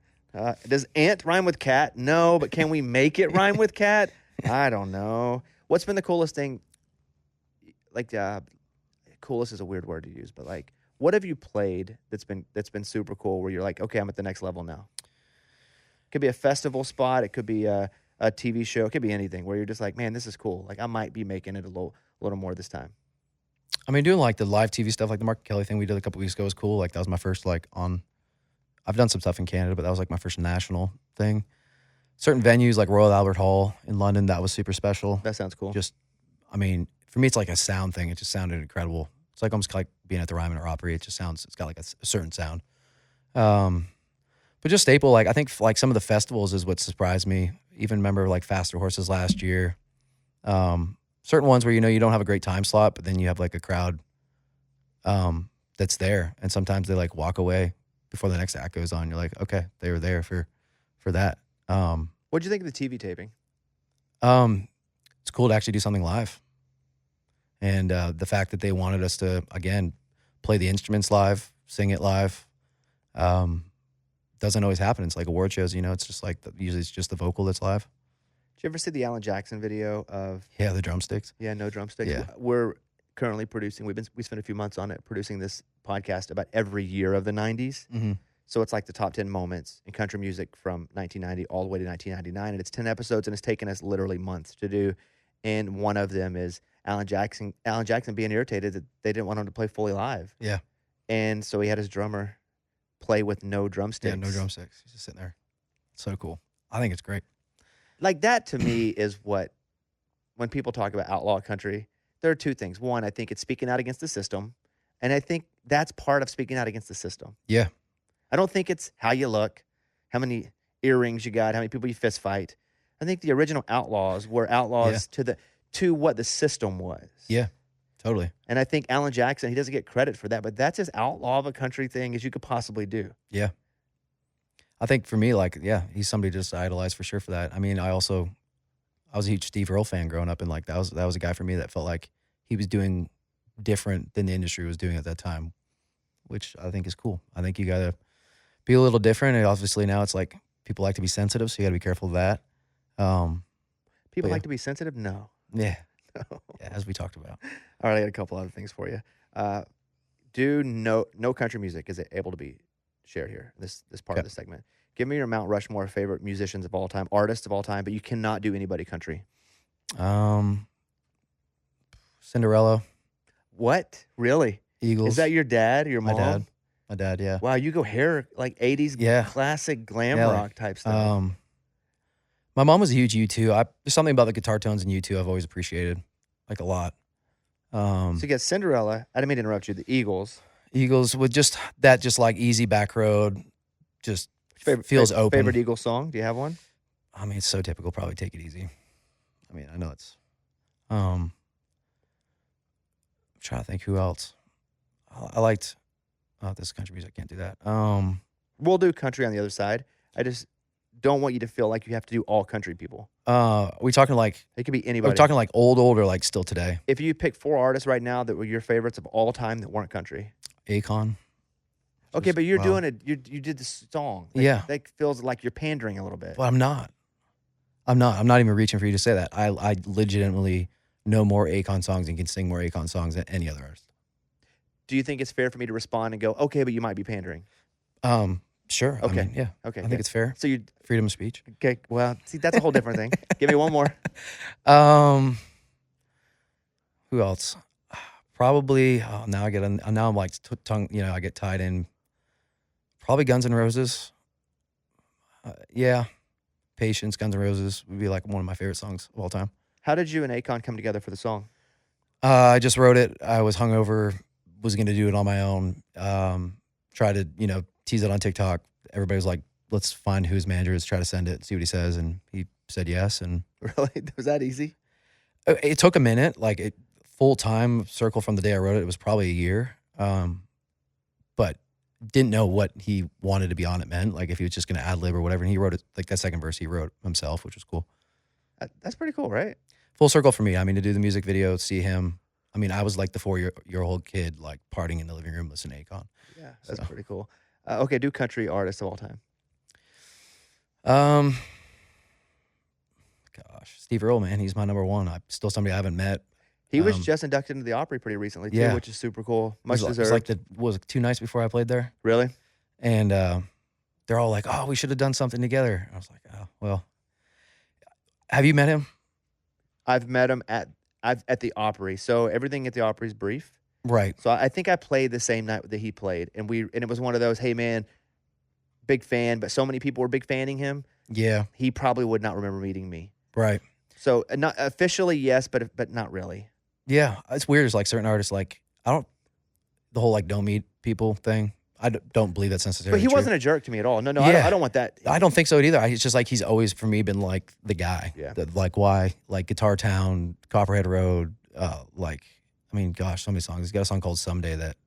Does ant rhyme with cat? No, but can we make it rhyme with cat? I don't know. What's been the coolest thing? Like, coolest is a weird word to use, but like, what have you played that's been super cool where you're like, okay, I'm at the next level now? It could be a festival spot. It could be a TV show. It could be anything where you're just like, man, this is cool. Like, I might be making it a little more this time. I mean, doing like the live TV stuff, like the Mark Kelly thing we did a couple weeks ago was cool. Like that was my first I've done some stuff in Canada, but that was like my first national thing. Certain venues like Royal Albert Hall in London, that was super special. That sounds cool. Just, I mean, for me, it's like a sound thing. It just sounded incredible. It's like almost like being at the Ryman or Opry. It's got like a certain sound. But just staple, like I think like some of the festivals is what surprised me. Even remember like Faster Horses last year. Certain ones where you don't have a great time slot, but then you have like a crowd that's there, and sometimes they like walk away before the next act goes on. You're like, okay, they were there for that. What'd you think of the TV taping? It's cool to actually do something live, and the fact that they wanted us to again play the instruments live, sing it live. Doesn't always happen. It's like award shows, it's just like usually it's just the vocal that's live. Did you ever see the Alan Jackson video of? Yeah, the drumsticks. Yeah, no drumsticks. Yeah. We're currently producing. We spent a few months on it, producing this podcast about every year of the 90s. Mm-hmm. So it's like the top 10 moments in country music from 1990 all the way to 1999, and it's 10 episodes, and it's taken us literally months to do. And one of them is Alan Jackson being irritated that they didn't want him to play fully live. Yeah. And so he had his drummer play with no drumsticks. Yeah, no drumsticks. He's just sitting there. So cool. I think it's great. Like that to me is what, when people talk about outlaw country, there are two things. One, I think it's speaking out against the system. And I think that's part of speaking out against the system. Yeah. I don't think it's how you look, how many earrings you got, how many people you fist fight. I think the original outlaws were outlaws to what the system was. Yeah, totally. And I think Alan Jackson, he doesn't get credit for that, but that's as outlaw of a country thing as you could possibly do. Yeah. I think for me, like, yeah, he's somebody to just idolize for sure for that. I mean, I was a huge Steve Earle fan growing up, and like that was a guy for me that felt like he was doing different than the industry was doing at that time, which I think is cool. I think you got to be a little different. And obviously now it's like people like to be sensitive, so you got to be careful of that. People yeah. like to be sensitive? No. Yeah. No. Yeah, as we talked about. All right, I got a couple other things for you. Do no country music is able to be shared here, this part of the segment. Give me your Mount Rushmore favorite musicians of all time, artists of all time, but you cannot do anybody country. Cinderella, What? Really? Eagles. Is that your dad or your mom? My dad, yeah. Wow, you go hair like 80s classic glam rock type stuff. My mom was a huge U2. There's something about the guitar tones in U2 I've always appreciated, like a lot. So you got Cinderella. I didn't mean to interrupt you. The Eagles. Eagles with just like easy back road, just feels open. Favorite Eagles song? Do you have one? I mean, it's so typical. Probably Take It Easy. I mean, I know it's. I'm trying to think who else. I liked. Oh, this is country music. I can't do that. We'll do country on the other side. I just don't want you to feel like you have to do all country people. We talking like it could be anybody. We're talking like old or like still today. If you pick 4 artists right now that were your favorites of all time that weren't country. Akon. Okay, but you're doing it. You did the song. That feels like you're pandering a little bit. But I'm not. I'm not even reaching for you to say that. I legitimately know more Akon songs and can sing more Akon songs than any other artist. Do you think it's fair for me to respond and go, okay, but you might be pandering? Sure. Okay. I mean, yeah. Okay. I think it's fair. So you freedom of speech. Okay. Well, see, that's a whole different thing. Give me one more. Who else? Probably. Now I'm like tongue. I get tied in. Probably Guns N' Roses. Yeah. Patience, Guns N' Roses would be like one of my favorite songs of all time. How did you and Akon come together for the song? I just wrote it. I was hungover, was going to do it on my own. Try to, tease it on TikTok. Everybody was like, let's find who his manager is, try to send it, see what he says. And he said yes. And really? Was that easy? It took a minute, like full time circle from the day I wrote it was probably a year. But didn't know what he wanted to be on it meant, like if he was just going to ad lib or whatever. And he wrote it, like that second verse he wrote himself, which was cool. That's pretty cool, right? Full circle for me. I mean, to do the music video, see him. I mean, I was like the 4-year-old kid, like partying in the living room, listening to Akon. Yeah, that's pretty cool. Okay, do country artists of all time. Gosh, Steve Earle, man, he's my number one. Still somebody I haven't met. He was just inducted into the Opry pretty recently too, which is super cool. Much deserved. It was like 2 nights before I played there. Really? And they're all like, "Oh, we should have done something together." I was like, "Oh, well." Have you met him? I've met him at the Opry. So everything at the Opry is brief. Right. So I think I played the same night that he played, and it was one of those, hey man, big fan, but so many people were big fanning him. Yeah. He probably would not remember meeting me. Right. So not officially, yes, but not really. Yeah, it's weird. It's like certain artists, like the whole like don't meet people thing. I don't believe that's necessarily But he true. wasn't a jerk to me at all. No, Yeah. I don't want that. I don't think so either. It's just like he's always for me been like the guy. Yeah. Like why like Guitar Town, Copperhead Road. I mean, gosh, so many songs. He's got a song called Someday that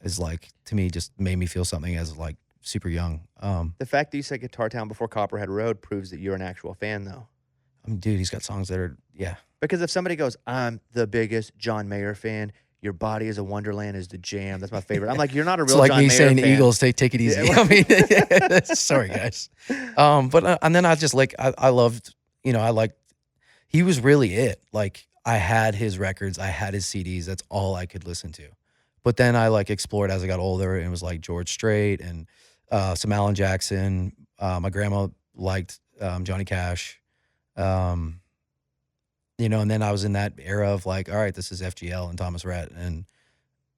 is like to me just made me feel something as like super young. The fact that you said Guitar Town before Copperhead Road proves that you're an actual fan, though. I mean, dude, he's got songs that are Because if somebody goes, I'm the biggest John Mayer fan, Your Body is a Wonderland is the jam. That's my favorite. I'm like, you're not a real it's like John me Mayer saying fan. Eagles, take it easy. Yeah. I mean, sorry guys. But and then I just like I loved, he was really it. Like I had his records, I had his CDs. That's all I could listen to. But then I like explored as I got older, and it was like George Strait and some Alan Jackson. My grandma liked Johnny Cash. And then I was in that era of like, all right, this is FGL and Thomas Rhett. And,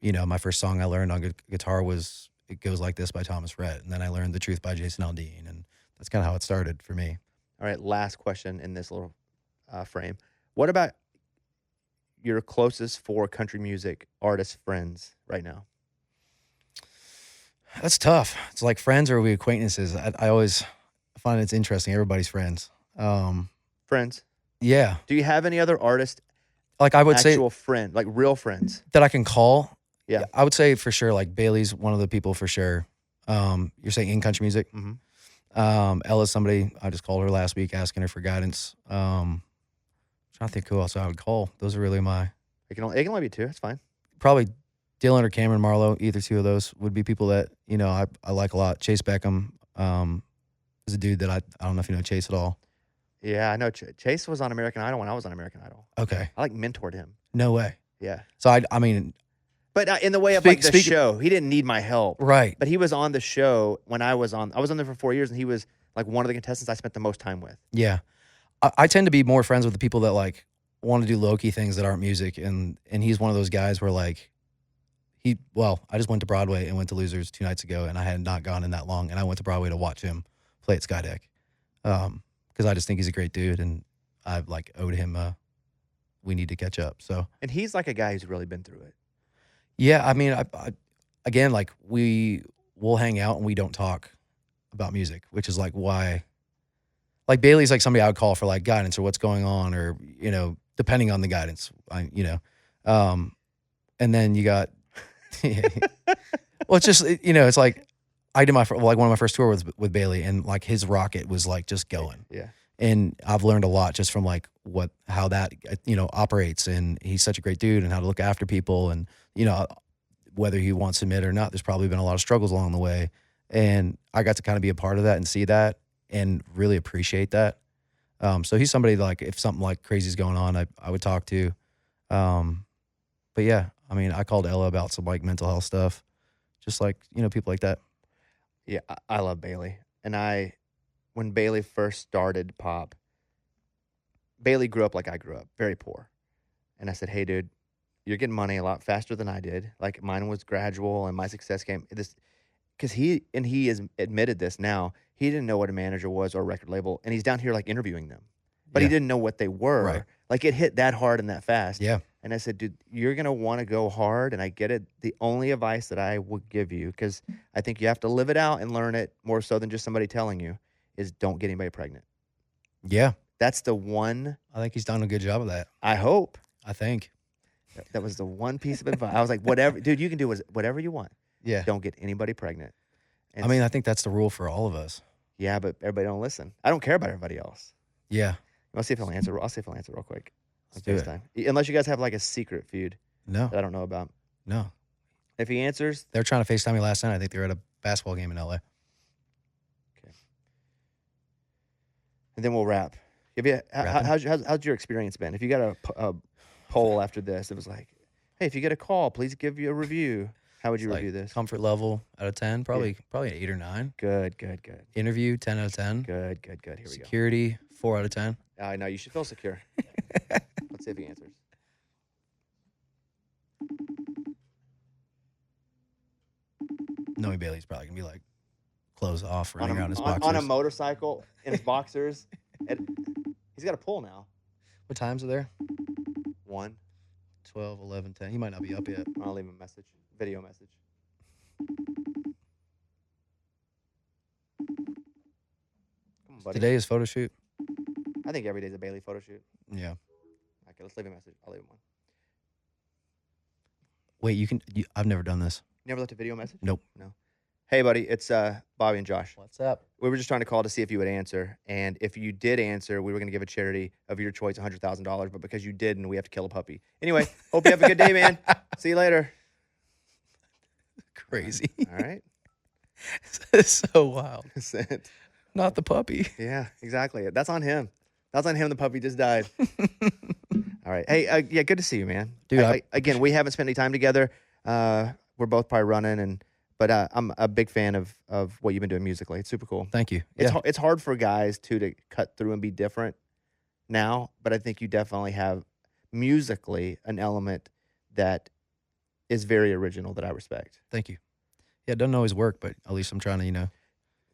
my first song I learned on guitar was It Goes Like This by Thomas Rhett. And then I learned The Truth by Jason Aldean. And that's kind of how it started for me. All right, last question in this little frame. What about your closest 4 country music artist friends right now? That's tough. It's like friends or are we acquaintances? I always find it's interesting. Everybody's friends. Friends? Yeah. Do you have any other artist, like I would actual friend, like real friends? That I can call? Yeah. I would say for sure, like Bailey's one of the people for sure. You're saying in country music? Mm-hmm. Ella's somebody, I just called her last week asking her for guidance. Trying to think who else I would call. Those are really my... It can only be two. That's fine. Probably Dylan or Cameron Marlowe. Either two of those would be people that I like a lot. Chase Beckham is a dude that I don't know if you know Chase at all. Yeah, I know. Chase was on American Idol when I was on American Idol. Okay. I mentored him. No way. Yeah. So I mean, but in the way of like the show, he didn't need my help. Right. But he was on the show when I was on there for 4 years, and he was like one of the contestants I spent the most time with. Yeah. I tend to be more friends with the people that like want to do low-key things that aren't music, and he's one of those guys where like I just went to Broadway and went to Losers 2 nights ago, and I had not gone in that long, and I went to Broadway to watch him play at Skydeck. Because I just think he's a great dude, and I've like owed him we need to catch up. So, and he's like a guy who's really been through it. Yeah, I mean, I again, like we'll hang out and we don't talk about music, which is like why. Like Bailey's like somebody I would call for like guidance or what's going on, or depending on the guidance, and then you got, well, it's just it's like I did one of my first tours with Bailey, and like his rocket was like just going, yeah. And I've learned a lot just from like how that operates, and he's such a great dude, and how to look after people, and whether he wants to admit or not, there's probably been a lot of struggles along the way, and I got to kind of be a part of that and see that. And really appreciate that. So he's somebody like if something like crazy is going on, I would talk to. But yeah, I mean, I called Ella about some like mental health stuff, just like people like that. Yeah, I love Bailey, and when Bailey first started pop, Bailey grew up like I grew up, very poor, and I said, "Hey, dude, you're getting money a lot faster than I did. Like mine was gradual, and my success came this." Because he has admitted this now. He didn't know what a manager was or a record label, and he's down here like interviewing them, but he didn't know what they were. Right. Like it hit that hard and that fast. Yeah. And I said, dude, you're gonna want to go hard, and I get it. The only advice that I would give you, because I think you have to live it out and learn it more so than just somebody telling you, is don't get anybody pregnant. Yeah. That's the one. I think he's done a good job of that. I hope. I think that was the one piece of advice. I was like, whatever, dude, you can do whatever you want. Yeah. Don't get anybody pregnant. And I mean, I think that's the rule for all of us. Yeah, but everybody don't listen. I don't care about everybody else. Yeah. I'll see if he'll answer. I'll see if he'll answer real quick. Let's do it. Time. Unless you guys have like a secret feud. No. That I don't know about. No. If he answers. They're trying to FaceTime me last night. I think they were at a basketball game in LA. Okay. And then we'll wrap. How's your experience been? If you got a poll after this, it was like, hey, if you get a call, please give you a review. How would you review this? Comfort level out of 10, probably an 8 or 9. Good. Interview 10 out of 10. Good. Here we go. Security 4 out of 10. No, you should feel secure. Let's see if he answers. Noe Bailey's probably gonna be like clothes off, running around his boxers on a motorcycle in his boxers. He's got a pull now. What times are there? 1, 12, 11, 10. He might not be up yet. I'll leave him a message. Video message. Come on, buddy. Today is photo shoot. I think every day's a Bailey photo shoot. Yeah. Okay, let's leave a message. I'll leave him one. Wait, I've never done this. Never left a video message? Nope. No. Hey, buddy, it's Bobby and Josh. What's up? We were just trying to call to see if you would answer. And if you did answer, we were going to give a charity of your choice $100,000. But because you didn't, we have to kill a puppy. Anyway, hope you have a good day, man. See you later. Crazy. All right. It's so wild. Sent. Not the puppy. Yeah, exactly. That's on him. That's on him. The puppy just died. All right. Hey, yeah, good to see you, man. Dude, again, we haven't spent any time together. We're both probably running, but I'm a big fan of what you've been doing musically. It's super cool. Thank you. It's hard for guys to cut through and be different now, but I think you definitely have musically an element that is very original that I respect. Thank you. Yeah, it doesn't always work, but at least I'm trying to,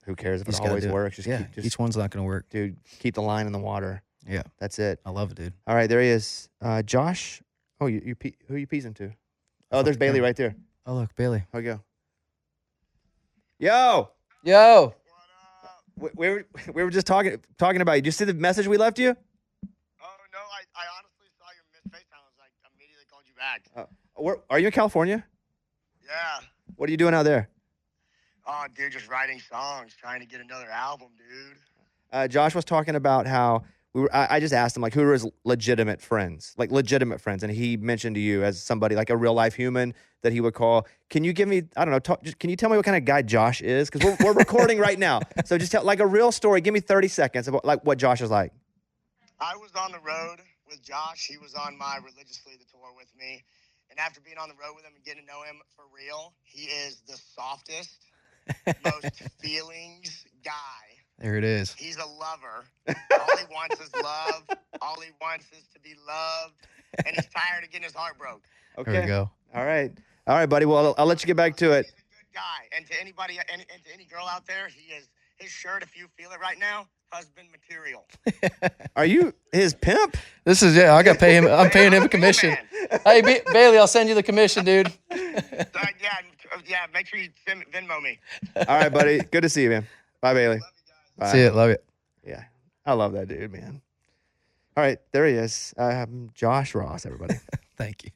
Who cares if it always works? Each one's not going to work. Dude, keep the line in the water. Yeah. That's it. I love it, dude. All right, there he is. Josh. Oh, who are you peasing to? Oh, there's Bailey right there. Oh, look, Bailey. Here we go. Yo. We were just talking about you. Did you see the message we left you? Oh, no, I honestly saw your missed FaceTime. I was like, immediately called you back. Are you in California? Yeah. What are you doing out there? Oh, dude, just writing songs, trying to get another album, dude. Josh was talking about how I just asked him like, who are his legitimate friends, and he mentioned to you as somebody like a real life human that he would call. Can you give me, I don't know, can you tell me what kind of guy Josh is? Because we're recording right now, so just tell like a real story. Give me 30 seconds of like what Josh is like. I was on the road with Josh. He was on my Religiously the tour with me. And after being on the road with him and getting to know him for real, he is the softest, most feelings guy. There it is. He's a lover. All he wants is love. All he wants is to be loved. And he's tired of getting his heart broke. Okay. There we go. All right, buddy. Well, I'll let you get back to it. He's a good guy. And to anybody, and to any girl out there, he is his shirt, if you feel it right now, husband material. Are you his pimp? This is I got to pay him. I'm paying him a commission. Hey, Bailey, I'll send you the commission, dude. Yeah. Make sure you Venmo me. All right, buddy. Good to see you, man. Bye, Bailey. Bye. See it. Love it. Yeah, I love that dude, man. All right, there he is. Josh Ross, everybody. Thank you.